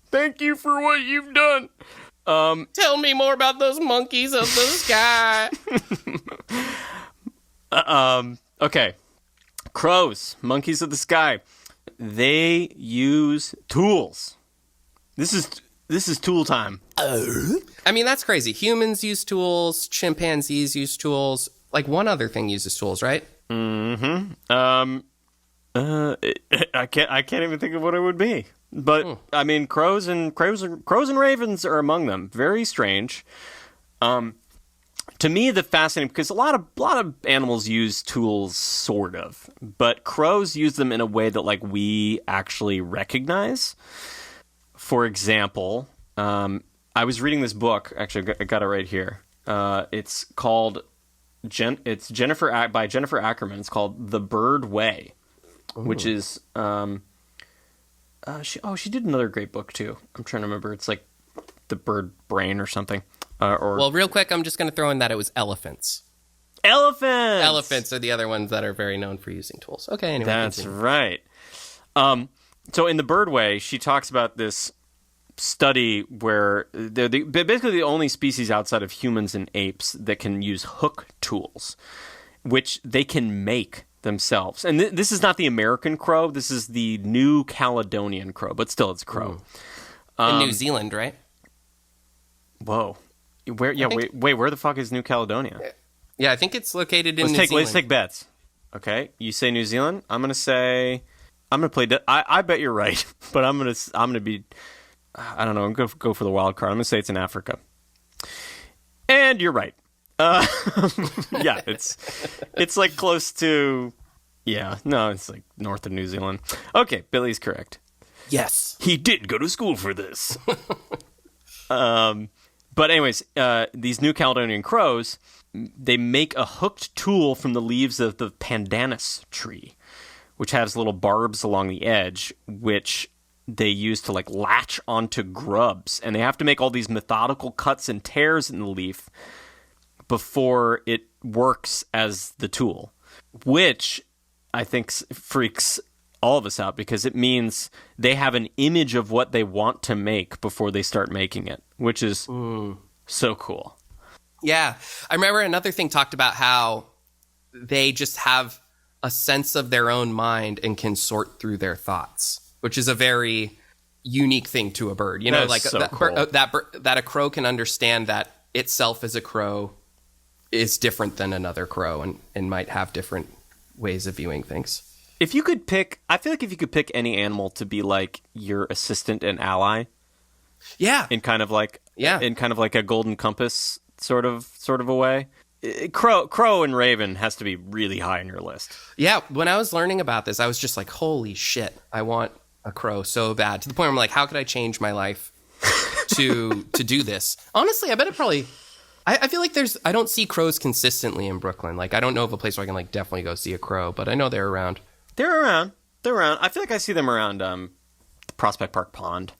Speaker 3: Thank you for what you've done.
Speaker 5: Tell me more about those monkeys of the sky.
Speaker 3: Okay. Crows, monkeys of the sky. They use tools. This is tool time.
Speaker 5: I mean, that's crazy. Humans use tools. Chimpanzees use tools. Like one other thing uses tools, right?
Speaker 3: Mm-hmm. I can't even think of what it would be. But I mean, crows and ravens are among them. Very strange. To me, the fascinating, because a lot of animals use tools, sort of, but crows use them in a way that we actually recognize. For example, I was reading this book. Actually, I got it right here. It's called by Jennifer Ackerman. It's called The Bird Way, which is she did another great book too. I'm trying to remember. It's like The Bird Brain or something. Well,
Speaker 5: real quick, I'm just going to throw in that it was elephants. Elephants are the other ones that are very known for using tools. Okay, anyway.
Speaker 3: That's right. So in The Bird Way, she talks about this study where they're basically the only species outside of humans and apes that can use hook tools, which they can make themselves. And this is not the American crow. This is the New Caledonian crow, but still it's a crow.
Speaker 5: In New Zealand, right?
Speaker 3: Whoa. Where? Yeah, wait. Where the fuck is New Caledonia?
Speaker 5: Yeah, I think it's located in New Zealand.
Speaker 3: Let's take bets. Okay, you say New Zealand. I'm gonna say I'm gonna play. I bet you're right, but I'm gonna be. I don't know. I'm gonna go for the wild card. I'm gonna say it's in Africa, and you're right. Yeah, it's like close to. Yeah, no, it's like north of New Zealand. Okay, Billy's correct.
Speaker 5: Yes.
Speaker 3: He did go to school for this. But anyways, these New Caledonian crows, they make a hooked tool from the leaves of the pandanus tree, which has little barbs along the edge, which they use to like latch onto grubs. And they have to make all these methodical cuts and tears in the leaf before it works as the tool, which I think freaks all of us out because it means they have an image of what they want to make before they start making it, which is so cool.
Speaker 5: Yeah. I remember another thing talked about how they just have a sense of their own mind and can sort through their thoughts, which is a very unique thing to a bird. You know,
Speaker 3: That is
Speaker 5: like
Speaker 3: so
Speaker 5: that,
Speaker 3: cool.
Speaker 5: that a crow can understand that itself as a crow is different than another crow and might have different ways of viewing things.
Speaker 3: If you could pick, I feel like if you could pick any animal to be like your assistant and ally
Speaker 5: Yeah.
Speaker 3: in kind of like a golden compass sort of a way, crow and raven has to be really high on your list.
Speaker 5: Yeah. When I was learning about this, I was just like, holy shit, I want a crow so bad, to the point where I'm like, how could I change my life to do this? Honestly, I bet it probably... I feel like I don't see crows consistently in Brooklyn. Like, I don't know of a place where I can like definitely go see a crow, but I know they're around.
Speaker 3: They're around. I feel like I see them around the Prospect Park Pond.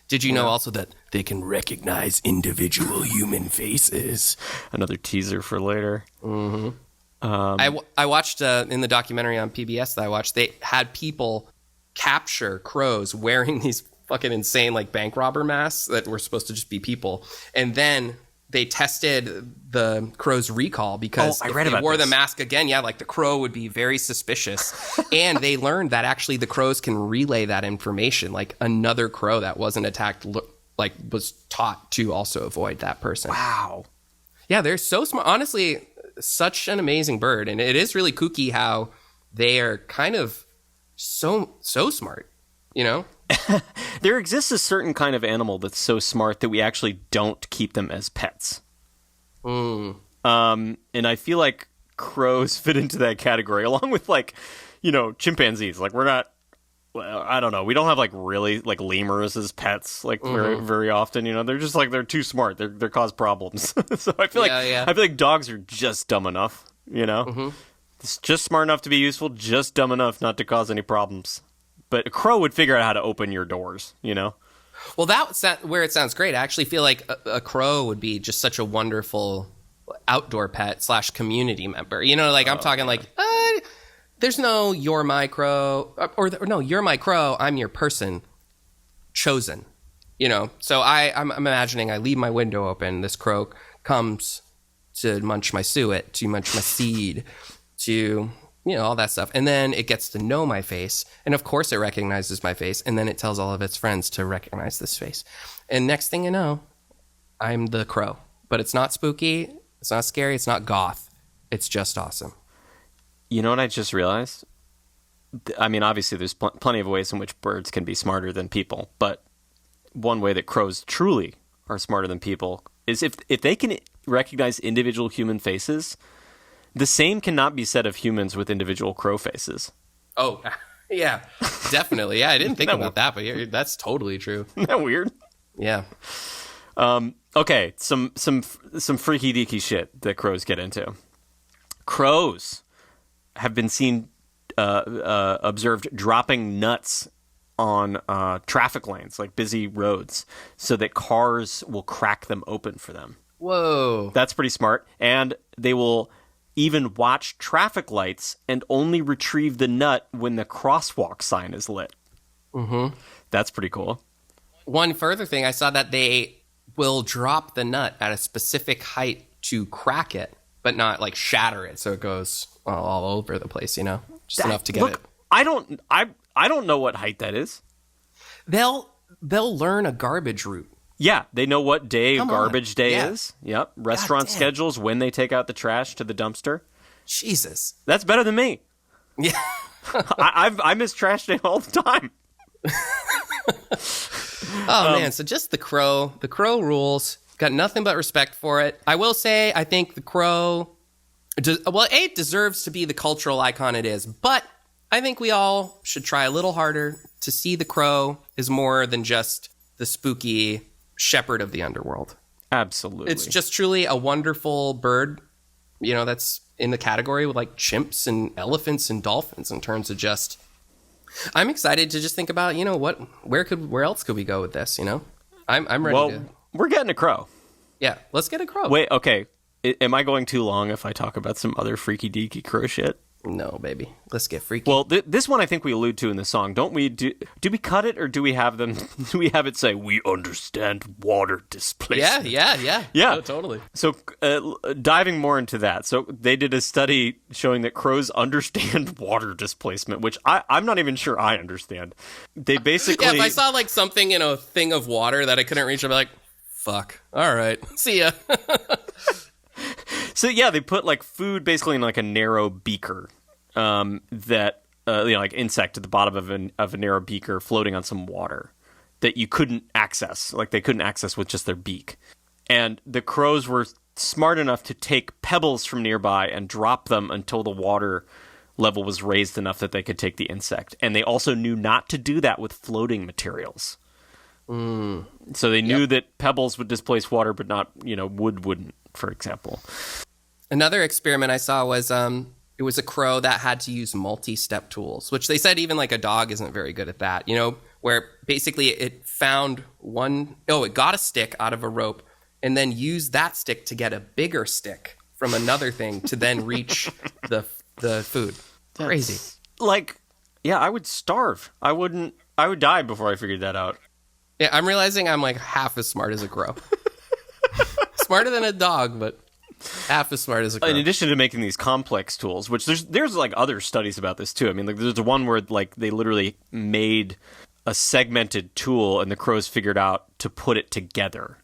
Speaker 5: Did you know also that they can recognize individual human faces?
Speaker 3: Another teaser for later.
Speaker 5: I watched in the documentary on PBS that I watched, they had people capture crows wearing these fucking insane like bank robber masks that were supposed to just be people, and then they tested the crow's recall because
Speaker 3: I
Speaker 5: if
Speaker 3: read
Speaker 5: they
Speaker 3: about
Speaker 5: wore
Speaker 3: this.
Speaker 5: the mask again, like the crow would be very suspicious. And they learned that actually the crows can relay that information. Like another crow that wasn't attacked, was taught to also avoid that person.
Speaker 3: Wow.
Speaker 5: Yeah, they're so smart. Honestly, such an amazing bird. And it is really kooky how they are kind of so smart, you know?
Speaker 3: There exists a certain kind of animal that's so smart that we actually don't keep them as pets. And I feel like crows fit into that category, along with like, chimpanzees. Like we're not, I don't know, we don't have like really like lemurs as pets like very often. They're just like they're too smart. They cause problems. So I feel I feel like dogs are just dumb enough. It's just smart enough to be useful, just dumb enough not to cause any problems. But a crow would figure out how to open your doors,
Speaker 5: Well, that's where it sounds great. I actually feel like a crow would be just such a wonderful outdoor pet / community member. I'm talking like, there's no you're my crow, or no, you're my crow, I'm your person chosen. So I'm imagining I leave my window open, this crow comes to munch my suet, to munch my seed, to... all that stuff. And then it gets to know my face. And of course it recognizes my face. And then it tells all of its friends to recognize this face. And next thing you know, I'm the crow. But it's not spooky. It's not scary. It's not goth. It's just awesome.
Speaker 3: You know what I just realized? I mean, obviously there's plenty of ways in which birds can be smarter than people. But one way that crows truly are smarter than people is if they can recognize individual human faces. The same cannot be said of humans with individual crow faces.
Speaker 5: Oh, yeah, definitely. Yeah, I didn't think about that, but that's totally true.
Speaker 3: Isn't that weird?
Speaker 5: Yeah.
Speaker 3: Okay, some freaky deaky shit that crows get into. Crows have been seen observed dropping nuts on traffic lanes, like busy roads, so that cars will crack them open for them.
Speaker 5: Whoa.
Speaker 3: That's pretty smart. And they will even watch traffic lights and only retrieve the nut when the crosswalk sign is lit. Mm-hmm. That's pretty cool.
Speaker 5: One further thing, I saw that they will drop the nut at a specific height to crack it, but not like shatter it, so it goes all over the place, just enough to get it.
Speaker 3: I don't know what height that is.
Speaker 5: They'll learn a garbage route.
Speaker 3: Yeah, they know what day garbage day
Speaker 5: Yeah.
Speaker 3: is. Yep. Restaurant
Speaker 5: damn.
Speaker 3: schedules, when they take out the trash to the dumpster.
Speaker 5: Jesus.
Speaker 3: That's better than me.
Speaker 5: Yeah.
Speaker 3: I miss trash day all the time.
Speaker 5: Oh man, so just the crow rules. Got nothing but respect for it. I will say, I think the crow, it deserves to be the cultural icon it is, but I think we all should try a little harder to see the crow is more than just the spooky shepherd of the underworld.
Speaker 3: Absolutely.
Speaker 5: It's just truly a wonderful bird, that's in the category with like chimps and elephants and dolphins in terms of just, I'm excited to just think about, where else could we go with this, I'm ready to.
Speaker 3: We're getting a crow.
Speaker 5: Yeah, let's get a crow.
Speaker 3: Wait, okay. Am I going too long if I talk about some other freaky deaky crow shit?
Speaker 5: No, baby. Let's get freaky.
Speaker 3: Well, this one I think we allude to in the song. Don't we? Do we cut it, or do we have them? Do we have it say, "We understand water displacement"?
Speaker 5: Yeah.
Speaker 3: Yeah.
Speaker 5: Oh, totally.
Speaker 3: So, diving more into that. So, they did a study showing that crows understand water displacement, which I'm not even sure I understand. They basically...
Speaker 5: Yeah, if I saw like something in a thing of water that I couldn't reach, I'd be like, fuck. All right. See ya.
Speaker 3: So yeah, they put like food basically in like a narrow beaker that like insect at the bottom of a narrow beaker floating on some water that you couldn't access, like they couldn't access with just their beak. And the crows were smart enough to take pebbles from nearby and drop them until the water level was raised enough that they could take the insect. And they also knew not to do that with floating materials. So they knew that pebbles would displace water, but not, wood wouldn't, for example.
Speaker 5: Another experiment I saw was it was a crow that had to use multi-step tools, which they said even like a dog isn't very good at that, where basically it found it got a stick out of a rope and then used that stick to get a bigger stick from another thing to then reach the food. Crazy.
Speaker 3: Like, yeah, I would starve. I would die before I figured that out.
Speaker 5: Yeah, I'm realizing I'm like half as smart as a crow. Smarter than a dog, but half as smart as a crow.
Speaker 3: In addition to making these complex tools, which there's like other studies about this too. I mean, like there's one where like they literally made a segmented tool and the crows figured out to put it together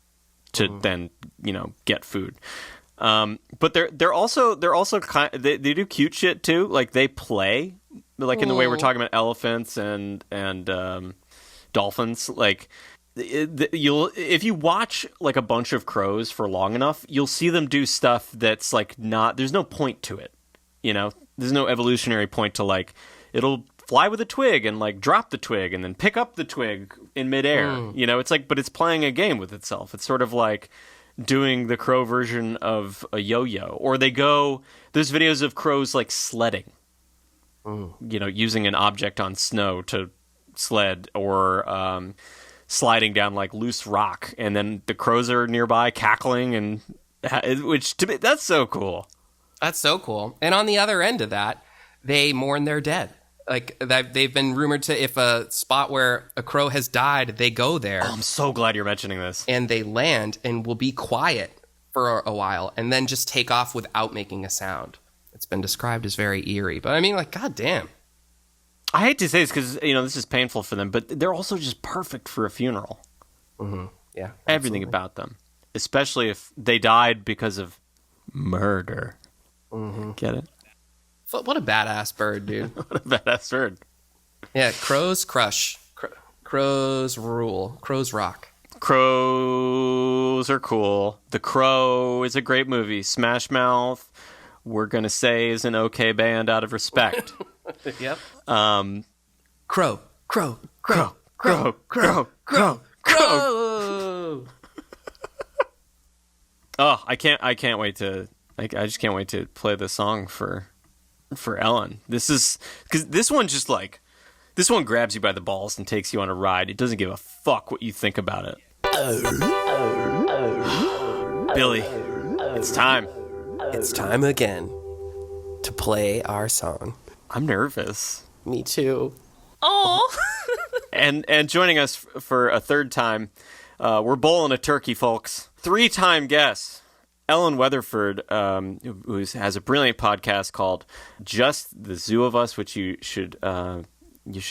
Speaker 3: to then, get food. But they're also they do cute shit too. Like they play, like in the way we're talking about elephants and dolphins. Like if you watch like a bunch of crows for long enough, you'll see them do stuff that's like there's no point to it. There's no evolutionary point to like it'll fly with a twig and like drop the twig and then pick up the twig in midair. It's like, but it's playing a game with itself. It's sort of like doing the crow version of a yo-yo. Or there's videos of crows like sledding, using an object on snow to sled, or sliding down like loose rock, and then the crows are nearby cackling, and which to me, that's so cool.
Speaker 5: That's so cool. And on the other end of that, they mourn their dead. Like they've been rumored to, if a spot where a crow has died, they go there.
Speaker 3: Oh, I'm so glad you're mentioning this.
Speaker 5: And they land and will be quiet for a while and then just take off without making a sound. It's been described as very eerie, but I mean, like, goddamn.
Speaker 3: I hate to say this because, this is painful for them, but they're also just perfect for a funeral.
Speaker 5: Mm-hmm. Yeah.
Speaker 3: Everything about them. Especially if they died because of murder. Mm-hmm. Get it?
Speaker 5: What a badass bird, dude.
Speaker 3: What a badass bird.
Speaker 5: Yeah, crows crush. Crows rule. Crows rock.
Speaker 3: Crows are cool. The Crow is a great movie. Smash Mouth, we're going to say, is an okay band out of respect.
Speaker 5: Yep.
Speaker 3: Crow. Oh, I can't wait to. I just can't wait to play the song for Ellen. This is because this one just like this one grabs you by the balls and takes you on a ride. It doesn't give a fuck what you think about it. Billy, it's time.
Speaker 5: It's time again to play our song.
Speaker 3: I'm nervous.
Speaker 5: Me too.
Speaker 3: Oh. and joining us for a third time, we're bowling a turkey, folks. 3-time guest, Ellen Weatherford, who has a brilliant podcast called Just the Zoo of Us, which you should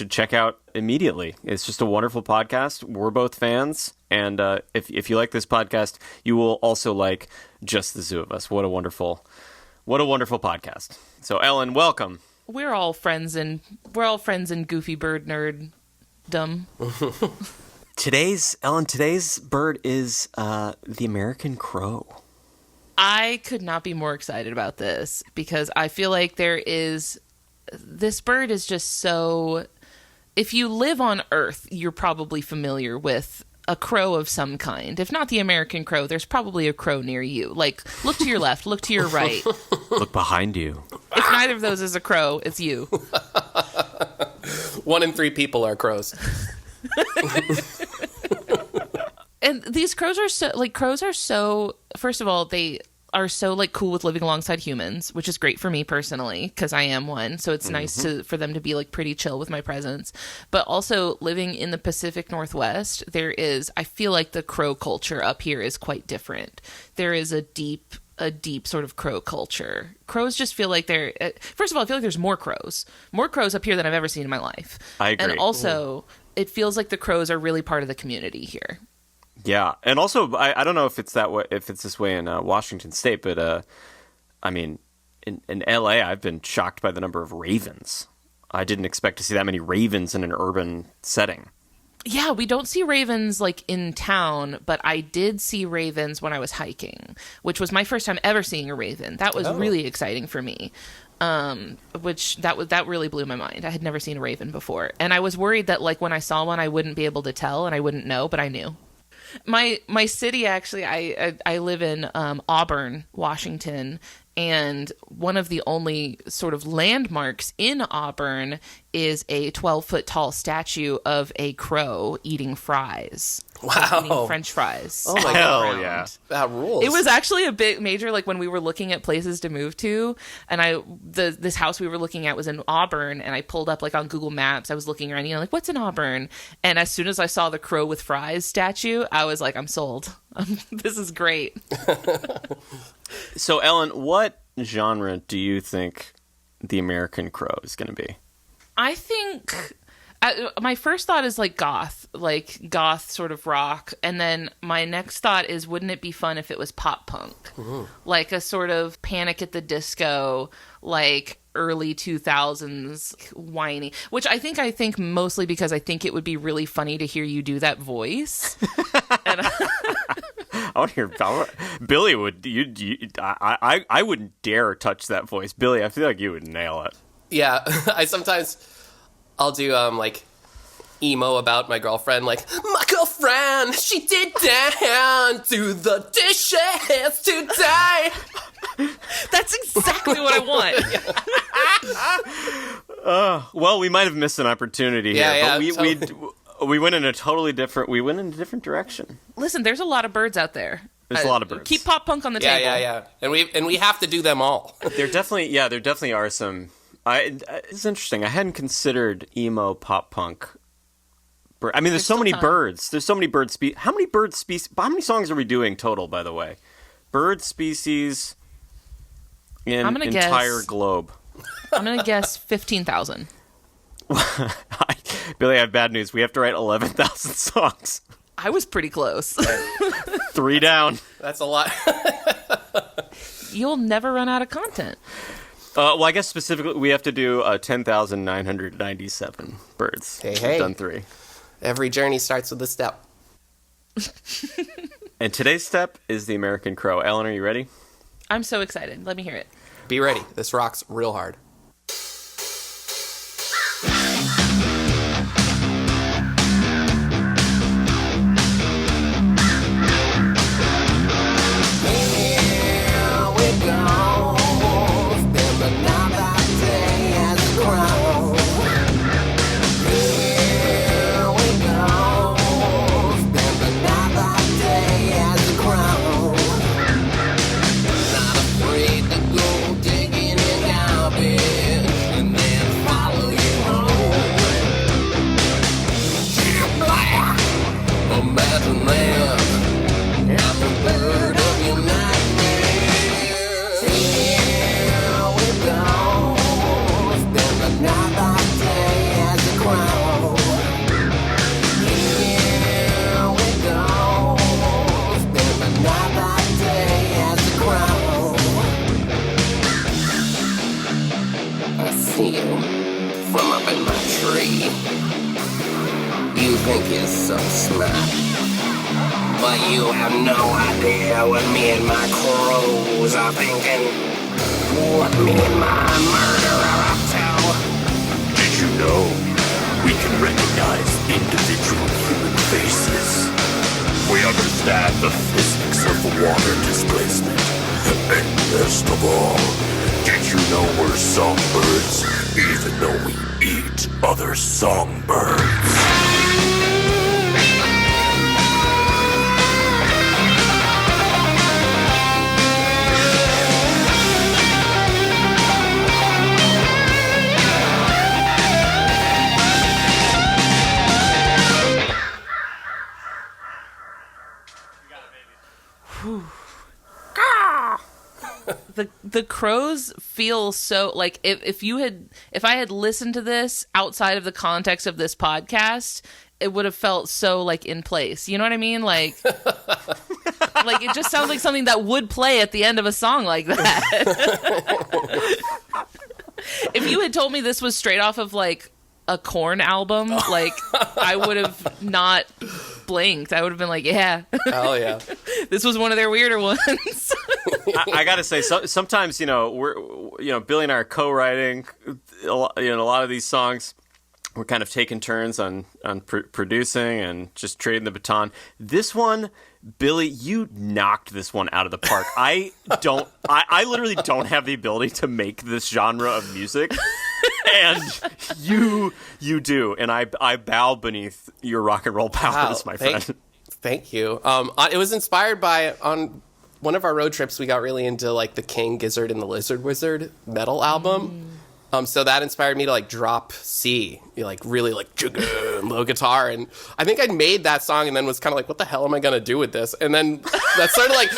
Speaker 3: check out immediately. It's just a wonderful podcast. We're both fans, and if you like this podcast, you will also like Just the Zoo of Us. What a wonderful podcast. So, Ellen, welcome.
Speaker 7: we're all friends in goofy bird nerddom.
Speaker 3: Today's bird is the American crow.
Speaker 7: I could not be more excited about this because I feel like this bird is just so. If you live on Earth, you're probably familiar with a crow of some kind. If not the American crow, there's probably a crow near you. Like, look to your left, look to your right.
Speaker 3: Look behind you.
Speaker 7: If neither of those is a crow, it's you.
Speaker 5: 1 in 3 people are crows.
Speaker 7: And these crows are so, first of all, they are so like cool with living alongside humans, which is great for me personally because I am one. So it's nice for them to be like pretty chill with my presence. But also living in the Pacific Northwest, I feel like the crow culture up here is quite different. There is a deep sort of crow culture. Crows just feel like first of all, I feel like there's more crows up here than I've ever seen in my life.
Speaker 3: I agree.
Speaker 7: And also it feels like the crows are really part of the community here.
Speaker 3: Yeah, and also I don't know if it's that way, if it's this way in Washington State, but I mean, in LA, I've been shocked by the number of ravens. I didn't expect to see that many ravens in an urban setting.
Speaker 7: Yeah, we don't see ravens like in town, but I did see ravens when I was hiking, which was my first time ever seeing a raven. That was really exciting for me. That really blew my mind. I had never seen a raven before, and I was worried that like when I saw one, I wouldn't be able to tell and I wouldn't know, but I knew. My city, actually, I live in Auburn, Washington, and one of the only sort of landmarks in Auburn is a 12-foot tall statue of a crow eating fries.
Speaker 5: Wow.
Speaker 7: Eating French fries.
Speaker 5: Oh my
Speaker 3: Hell
Speaker 5: God.
Speaker 3: yeah.
Speaker 5: That rules.
Speaker 7: It was actually a bit major, like when we were looking at places to move to, and this house we were looking at was in Auburn, and I pulled up like on Google Maps. I was looking around, like, what's in Auburn? And as soon as I saw the crow with fries statue, I was like, I'm sold. This is great.
Speaker 3: So, Ellen, what genre do you think the American crow is going to be?
Speaker 7: I think my first thought is like goth sort of rock, and then my next thought is, wouldn't it be fun if it was pop punk, like a sort of Panic at the Disco, like early 2000s whiny, which I think mostly because I think it would be really funny to hear you do that voice. And
Speaker 3: I want to hear Billy. I wouldn't dare touch that voice, Billy. I feel like you would nail it.
Speaker 5: Yeah, I'll do like emo about my girlfriend, like, my girlfriend, she did down do the dishes today.
Speaker 7: that's exactly what I want.
Speaker 3: Well, we might have missed an opportunity here,
Speaker 5: Yeah,
Speaker 3: but we went in a different direction.
Speaker 7: Listen, there's a lot of birds out there.
Speaker 3: There's a lot of birds.
Speaker 7: Keep pop punk on the table.
Speaker 5: Yeah. And we have to do them all.
Speaker 3: There definitely are some. It's interesting. I hadn't considered emo pop punk. I mean, there's so many birds. There's so many bird species. How many songs are we doing total, by the way? Bird species in entire globe.
Speaker 7: I'm gonna guess 15,000.
Speaker 3: Billy, I have bad news. We have to write 11,000 songs.
Speaker 7: I was pretty close.
Speaker 3: 3 down.
Speaker 5: That's a lot.
Speaker 7: You'll never run out of content.
Speaker 3: Well, I guess specifically we have to do 10,997 birds.
Speaker 5: Hey.
Speaker 3: We've done 3.
Speaker 5: Every journey starts with a step.
Speaker 3: And today's step is the American crow. Ellen, are you ready?
Speaker 7: I'm so excited. Let me hear it.
Speaker 5: Be ready. This rocks real hard.
Speaker 8: Digging it out, baby. see you from up in my tree. You think you're so smart, but you have no idea what me and my crows are thinking. What me and my murderer are up to.
Speaker 4: Did you know we can recognize individual human faces? We understand the physics of water displacement. And best of all, did you know we're songbirds, even though we eat other songbirds?
Speaker 7: The crows feel so like if I had listened to this outside of the context of this podcast, it would have felt so like in place. You know what I mean? Like like it just sounds like something that would play at the end of a song like that. If you had told me this was straight off of like a Korn album, like I would have not blinked. I would have been like, yeah.
Speaker 5: Oh yeah.
Speaker 7: This was one of their weirder ones.
Speaker 3: I gotta say, sometimes Billy and I are co-writing, a lot of these songs. We're kind of taking turns on producing and just trading the baton. This one, Billy, you knocked this one out of the park. I literally don't have the ability to make this genre of music, and you do, and I bow beneath your rock and roll powers, my friend.
Speaker 5: Thank you. It was inspired by on one of our road trips. We got really into like the King Gizzard and the Lizard Wizard metal album. So that inspired me to like drop C, like really like low guitar, and I think I made that song and then was kind of like, what the hell am I gonna do with this? And then that's sort of like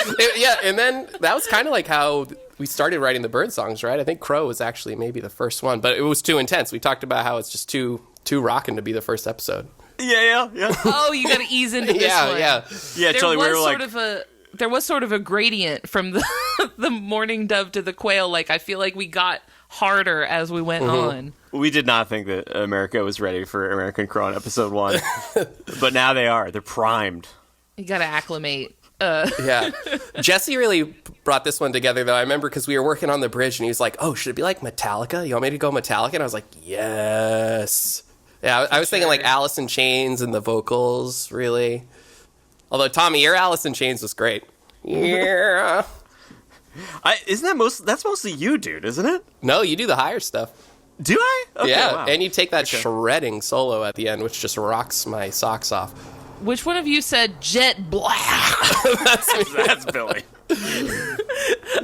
Speaker 5: and then that was kind of like how we started writing the bird songs, right? I think Crow was actually maybe the first one, but it was too intense. We talked about how it's just too rockin' to be the first episode.
Speaker 3: Yeah.
Speaker 7: Oh, you got to ease into this one.
Speaker 3: Yeah. Totally. We were like,
Speaker 7: there was sort of a gradient from the mourning dove to the quail. Like I feel like we got harder as we went on.
Speaker 3: we did not think that America was ready for American Crow on episode 1, but now they are. They're primed.
Speaker 7: You got to acclimate.
Speaker 5: Yeah. Jesse really brought this one together, though. I remember because we were working on the bridge, and he was like, oh, should it be like Metallica? You want me to go Metallica? And I was like, yes. Yeah, I was thinking like Alice in Chains and the vocals, really. Although, Tommy, your Alice in Chains was great. Yeah.
Speaker 3: That's mostly you, dude, isn't it?
Speaker 5: No, you do the higher stuff.
Speaker 3: Do I? Okay,
Speaker 5: yeah,
Speaker 3: wow.
Speaker 5: and you take that shredding solo at the end, which just rocks my socks off.
Speaker 7: Which one of you said jet black?
Speaker 3: That's Billy.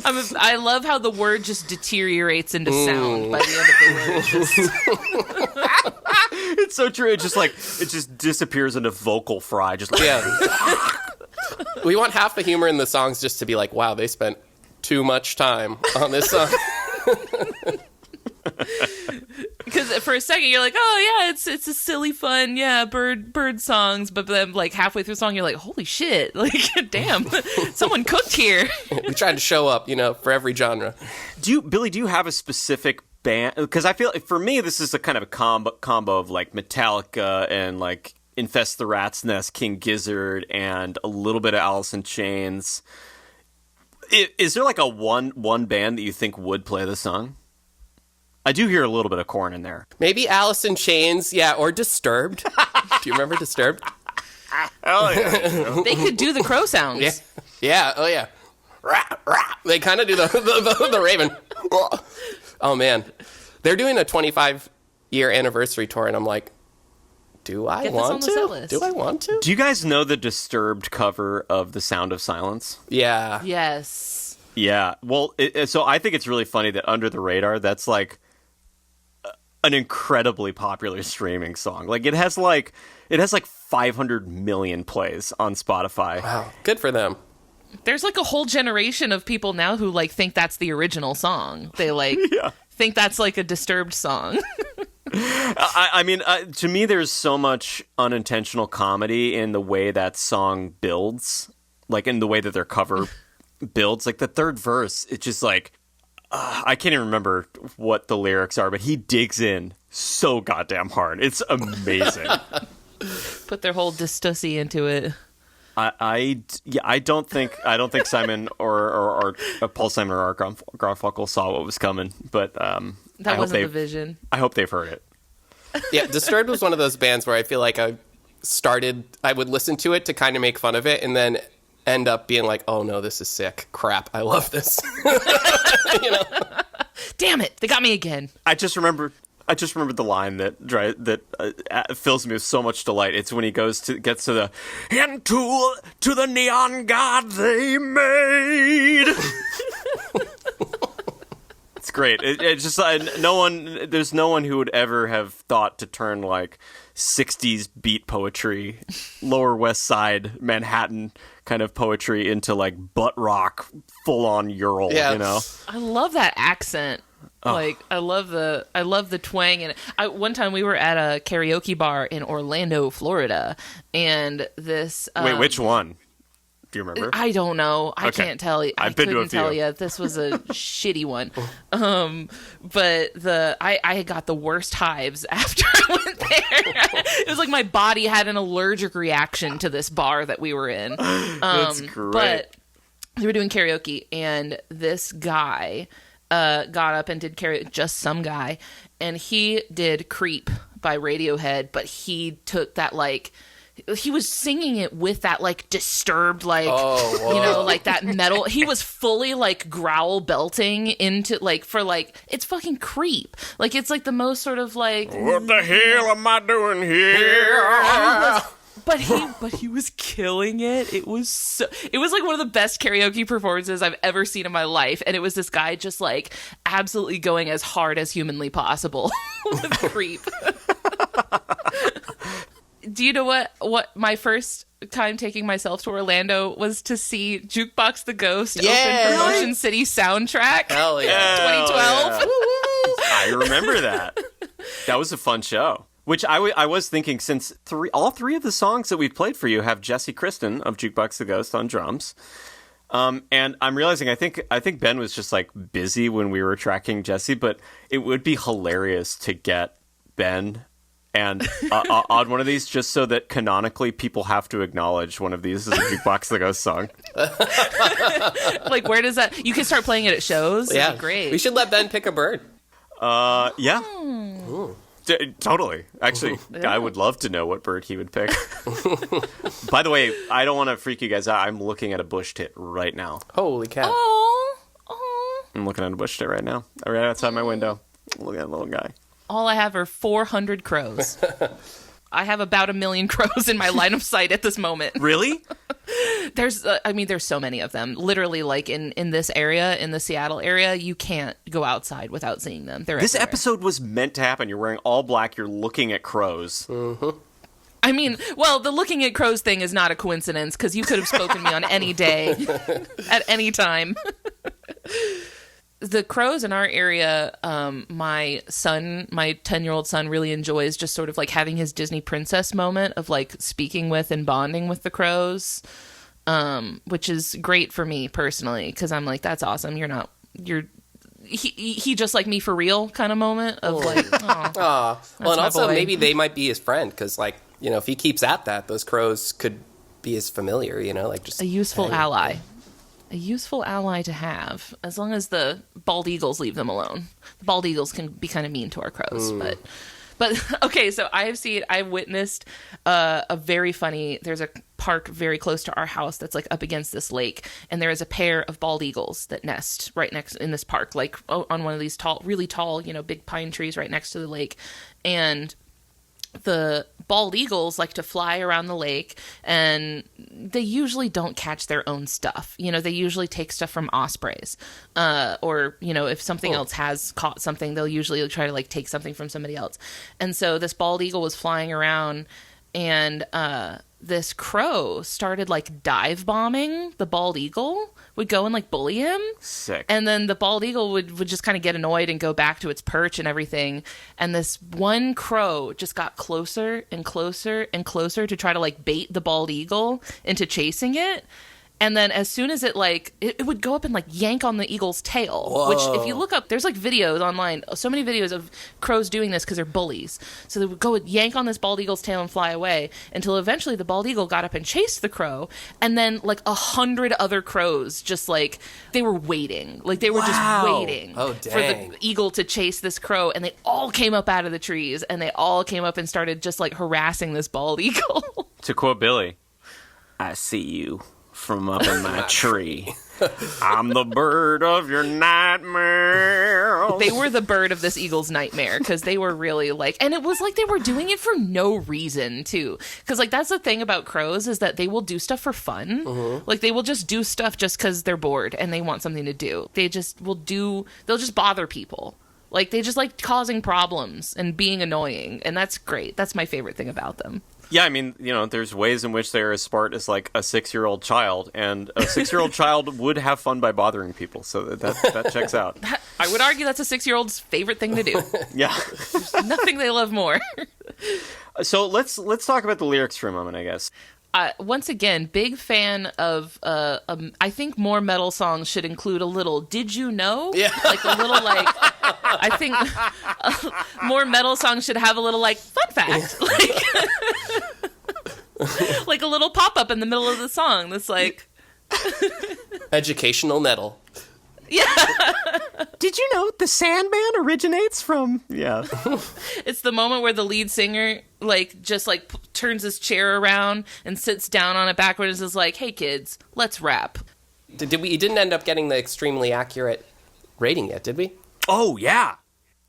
Speaker 7: I love how the word just deteriorates into sound by the end of the word.
Speaker 3: It's so true. It just disappears into vocal fry. Just like,
Speaker 5: yeah. We want half the humor in the songs just to be like, wow, they spent too much time on this song.
Speaker 7: Because for a second you're like, oh yeah, it's a silly fun, bird songs, but then like halfway through the song you're like, holy shit, like damn, someone cooked here.
Speaker 5: We tried to show up, for every genre.
Speaker 3: Billy, do you have a specific band? Because I feel for me this is a kind of a combo of like Metallica and like Infest the Rat's Nest, King Gizzard, and a little bit of Alice in Chains. Is there like a one band that you think would play the song? I do hear a little bit of Korn in there.
Speaker 5: Maybe Alice in Chains, yeah, or Disturbed. Do you remember Disturbed?
Speaker 3: Oh, yeah.
Speaker 7: They could do the crow sounds.
Speaker 5: Yeah, oh yeah. They kind of do the Raven. Oh man. They're doing a 25-year anniversary tour, and I'm like, do I want to? Do I want to?
Speaker 3: Do you guys know the Disturbed cover of The Sound of Silence?
Speaker 5: Yeah.
Speaker 7: Yes.
Speaker 3: Yeah. Well, so I think it's really funny that Under the Radar, that's like an incredibly popular streaming song. Like it has like 500 million plays on Spotify.
Speaker 5: Wow. Good for them.
Speaker 7: There's like a whole generation of people now who like think that's the original song. They like think that's like a Disturbed song.
Speaker 3: I mean, to me, there's so much unintentional comedy in the way that song builds, like in the way that their cover builds. Like the third verse, it's just like, I can't even remember what the lyrics are, but he digs in so goddamn hard. It's amazing.
Speaker 7: Put their whole distussy into it.
Speaker 3: I don't think Simon or Paul Simon or Art Garfunkel saw what was coming, but
Speaker 7: That wasn't the vision.
Speaker 3: I hope they've heard it.
Speaker 5: Yeah, Disturbed was one of those bands where I feel like I would listen to it to kind of make fun of it, and then end up being like, oh no, this is sick. Crap, I love this. You know?
Speaker 7: Damn it, they got me again.
Speaker 3: I just remembered the line that fills me with so much delight. It's when he gets to the into to the neon god they made. It's great. It's just there's no one who would ever have thought to turn like 60s beat poetry, Lower West Side Manhattan kind of poetry into like butt rock, full on Ural.
Speaker 5: Yeah.
Speaker 3: You know,
Speaker 7: I love that accent. Like I love the twang. And one time we were at a karaoke bar in Orlando, Florida, and this
Speaker 3: wait, which one? Do you remember?
Speaker 7: I don't know. I
Speaker 3: Okay.
Speaker 7: can't tell you.
Speaker 3: I've been to a
Speaker 7: couldn't tell
Speaker 3: few.
Speaker 7: you. This was a shitty one. But I got the worst hives after I went there. It was like my body had an allergic reaction to this bar that we were in.
Speaker 3: That's great.
Speaker 7: But we were doing karaoke, and this guy got up and did karaoke. Just some guy, and he did "Creep" by Radiohead, but he took that like. He was singing it with that like disturbed like like that metal. He was fully like growl belting into like for like it's fucking Creep. Like it's like the most sort of like
Speaker 3: What the hell am I doing here?
Speaker 7: but he was killing it. It was like one of the best karaoke performances I've ever seen in my life, and it was this guy just like absolutely going as hard as humanly possible with Creep. Do you know what my first time taking myself to Orlando was to see Jukebox the Ghost open for Motion City soundtrack?
Speaker 5: Hell yeah.
Speaker 7: 2012.
Speaker 3: I remember that. That was a fun show. Which I was thinking, since all three of the songs that we've played for you have Jesse Kristen of Jukebox the Ghost on drums. And I'm realizing I think Ben was just like busy when we were tracking Jesse, but it would be hilarious to get Ben and on one of these, just so that canonically people have to acknowledge one of these as a Jukebox the Ghost song.
Speaker 7: Like, where does that? You can start playing it at shows.
Speaker 5: Yeah,
Speaker 7: That'd be great.
Speaker 5: We should let Ben pick a bird.
Speaker 3: Yeah. Totally. Actually, I would love to know what bird he would pick. By the way, I don't want to freak you guys out. I'm looking at a bush tit right now.
Speaker 5: Holy cow.
Speaker 7: Oh.
Speaker 3: I'm looking at a bush tit right now, right outside my window. Look at that little guy.
Speaker 7: All I have are 400 crows. I have about 1 million crows in my line of sight at this moment.
Speaker 3: Really?
Speaker 7: There's so many of them. Literally, like in this area, in the Seattle area, you can't go outside without seeing them. They're
Speaker 3: This
Speaker 7: everywhere.
Speaker 3: episode was meant to happen. You're wearing all black. You're looking at crows.
Speaker 7: I mean, well, the looking at crows thing is not a coincidence, because you could have spoken to me on any day, at any time. The crows in our area, my 10-year-old son really enjoys just sort of like having his Disney princess moment of like speaking with and bonding with the crows, which is great for me personally, because I'm like, that's awesome. He just like me for real kind of moment of like, oh,
Speaker 5: Well, and
Speaker 7: my
Speaker 5: also
Speaker 7: boy.
Speaker 5: maybe they might be his friend, because like, you know, if he keeps at that, those crows could be his familiar, you know, like just
Speaker 7: a useful
Speaker 5: hang.
Speaker 7: ally. A useful ally to have, as long as the bald eagles leave them alone. The bald eagles can be kind of mean to our crows, but okay. So I've witnessed a very funny. There's a park very close to our house that's like up against this lake, and there is a pair of bald eagles that nest right next in this park, like on one of these really tall, big pine trees right next to the lake, and the bald eagles like to fly around the lake, and they usually don't catch their own stuff. They usually take stuff from ospreys, or if something else has caught something, they'll usually try to like take something from somebody else. And so this bald eagle was flying around, and this crow started like dive bombing the bald eagle, would go and like bully him.
Speaker 3: Sick.
Speaker 7: And then the bald eagle would just kind of get annoyed and go back to its perch and everything. And this one crow just got closer and closer and closer to try to like bait the bald eagle into chasing it. And then as soon as it would go up and like yank on the eagle's tail, which if you look up, there's like videos online, so many videos of crows doing this because they're bullies. So they would go and yank on this bald eagle's tail and fly away until eventually the bald eagle got up and chased the crow. And then like 100 other crows just like, they were waiting. Like they were just waiting
Speaker 5: Oh,
Speaker 7: for
Speaker 5: dang.
Speaker 7: the eagle to chase this crow. And they all came up out of the trees and they all came up and started just like harassing this bald eagle.
Speaker 3: To quote Billy, I see you from up in my tree. I'm the bird of your nightmare.
Speaker 7: They were the bird of this eagle's nightmare because they were really like, and it was like they were doing it for no reason too. Because like that's the thing about crows is that they will do stuff for fun. Like they will just do stuff just because they're bored and they want something to do. They just they'll just bother people. Like they just like causing problems and being annoying, and that's great. That's my favorite thing about them.
Speaker 3: Yeah, I mean, there's ways in which they're as smart as like a 6-year-old child, and a 6-year-old child would have fun by bothering people, so that checks out.
Speaker 7: I would argue that's a 6-year-old's favorite thing to do.
Speaker 3: Yeah.
Speaker 7: Nothing they love more.
Speaker 3: So let's talk about the lyrics for a moment, I guess.
Speaker 7: Once again, big fan of. I think more metal songs should include a little "Did you know?"
Speaker 5: Yeah.
Speaker 7: Like a little like. I think more metal songs should have a little like fun fact, like a little pop up in the middle of the song. That's like
Speaker 5: Educational metal.
Speaker 3: Did you know the Sandman originates from? Yeah.
Speaker 7: it's the moment where the lead singer like just like turns his chair around and sits down on it backwards and is like, "Hey kids, let's rap."
Speaker 5: You didn't end up getting the extremely accurate rating yet, did we?
Speaker 3: Oh, yeah.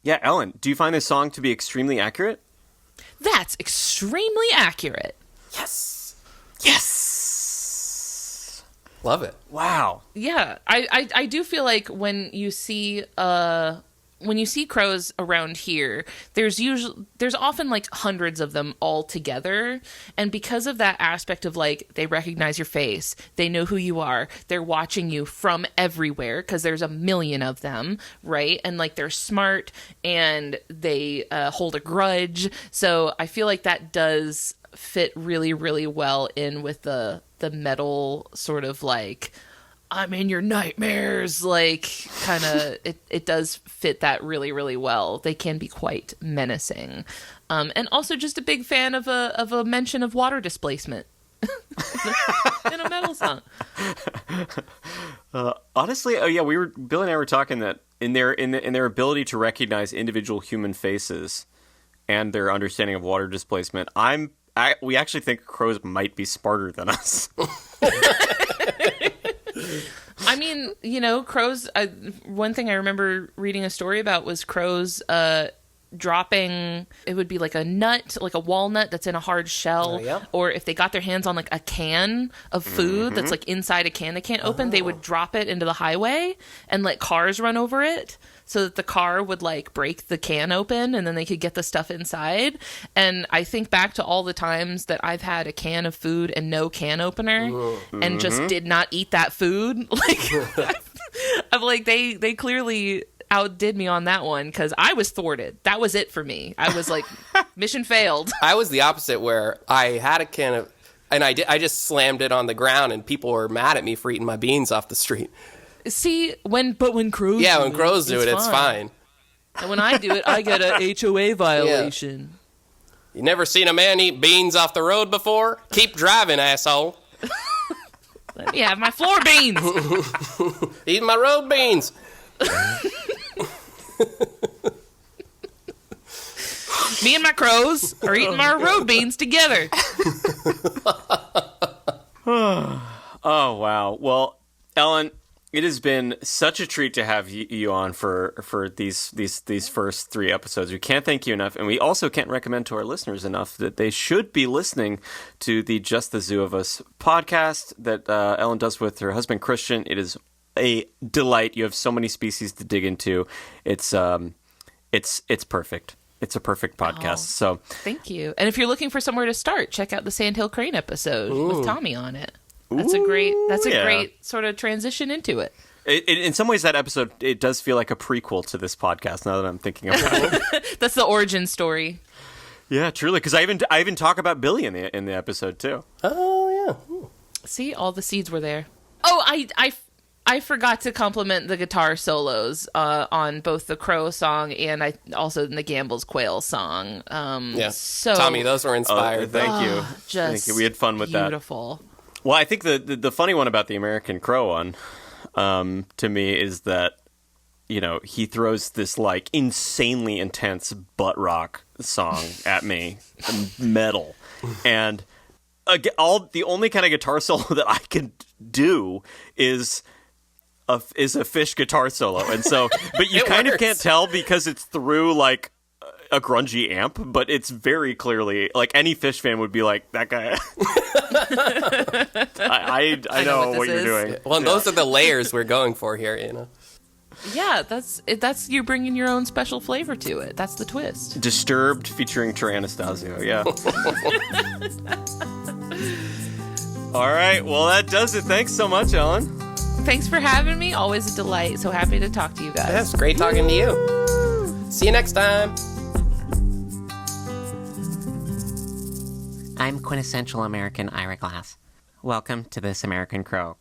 Speaker 3: Yeah, Ellen, do you find this song to be extremely accurate?
Speaker 7: That's extremely accurate.
Speaker 3: Yes.
Speaker 5: Love it.
Speaker 3: Wow.
Speaker 7: Yeah, I do feel like when you see crows around here, there's often like hundreds of them all together, and because of that aspect of like they recognize your face, they know who you are, they're watching you from everywhere because there's a million of them, right? And like they're smart and they hold a grudge, so I feel like that does fit really, really well in with the metal sort of like I'm in your nightmares, like kind of it does fit that really, really well. They can be quite menacing. And also just a big fan of a mention of water displacement in a metal song.
Speaker 3: Honestly, oh yeah, Bill and I were talking that in their ability to recognize individual human faces and their understanding of water displacement, we actually think crows might be smarter than us.
Speaker 7: I mean, crows, one thing I remember reading a story about was crows dropping, it would be like a nut, like a walnut that's in a hard shell, or if they got their hands on like a can of food that's like inside a can they can't open, they would drop it into the highway and let cars run over it so that the car would like break the can open and then they could get the stuff inside. And I think back to all the times that I've had a can of food and no can opener and just did not eat that food. Like I'm like they clearly outdid me on that one because I was thwarted. That was it for me. I was like, mission failed.
Speaker 5: I was the opposite, where I had a can of, and I just slammed it on the ground, and people were mad at me for eating my beans off the street.
Speaker 7: See, when crows
Speaker 5: when crows do it, it's fine.
Speaker 7: And when I do it, I get a HOA violation.
Speaker 5: You never seen a man eat beans off the road before? Keep driving, asshole.
Speaker 7: Let me have my floor beans.
Speaker 5: Eating my road beans.
Speaker 7: Me and my crows are eating my road beans together.
Speaker 3: Oh, wow. Well, Ellen, it has been such a treat to have you on for these first 3 episodes. We can't thank you enough, and we also can't recommend to our listeners enough that they should be listening to the Just the Zoo of Us podcast that Ellen does with her husband Christian. It is a delight. You have so many species to dig into. It's perfect. It's a perfect podcast. So
Speaker 7: thank you. And if you're looking for somewhere to start, check out the Sandhill Crane episode with Tommy on it. That's a great sort of transition into it.
Speaker 3: In some ways, that episode, it does feel like a prequel to this podcast. Now that I'm thinking about it,
Speaker 7: that's the origin story.
Speaker 3: Yeah, truly. Because I even talk about Billy in the episode too.
Speaker 5: Oh yeah.
Speaker 7: See, all the seeds were there. I forgot to compliment the guitar solos on both the Crow song and also the Gamble's Quail song. So
Speaker 5: Tommy, those were inspired.
Speaker 3: Thank you.
Speaker 7: just
Speaker 3: Thank you. We had fun with that.
Speaker 7: beautiful.
Speaker 3: Well, I think the funny one about the American Crow one, to me, is that, you know, he throws this like insanely intense butt rock song at me, metal, and the only kind of guitar solo that I can do is a Fish guitar solo, and so, but you kind of can't tell because it's through like a grungy amp, but it's very clearly like any Fish fan would be like, that guy. I know what you're doing.
Speaker 5: Well, and those are the layers we're going for here, you know.
Speaker 7: Yeah, that's you're bringing your own special flavor to it. That's the twist.
Speaker 3: Disturbed featuring Trey Anastasio. Yeah. All right. Well, that does it. Thanks so much, Ellen.
Speaker 7: Thanks for having me. Always a delight. So happy to talk to you guys.
Speaker 5: Yeah, it's great talking to you. See you next time.
Speaker 2: I'm quintessential American Ira Glass. Welcome to This American Crow.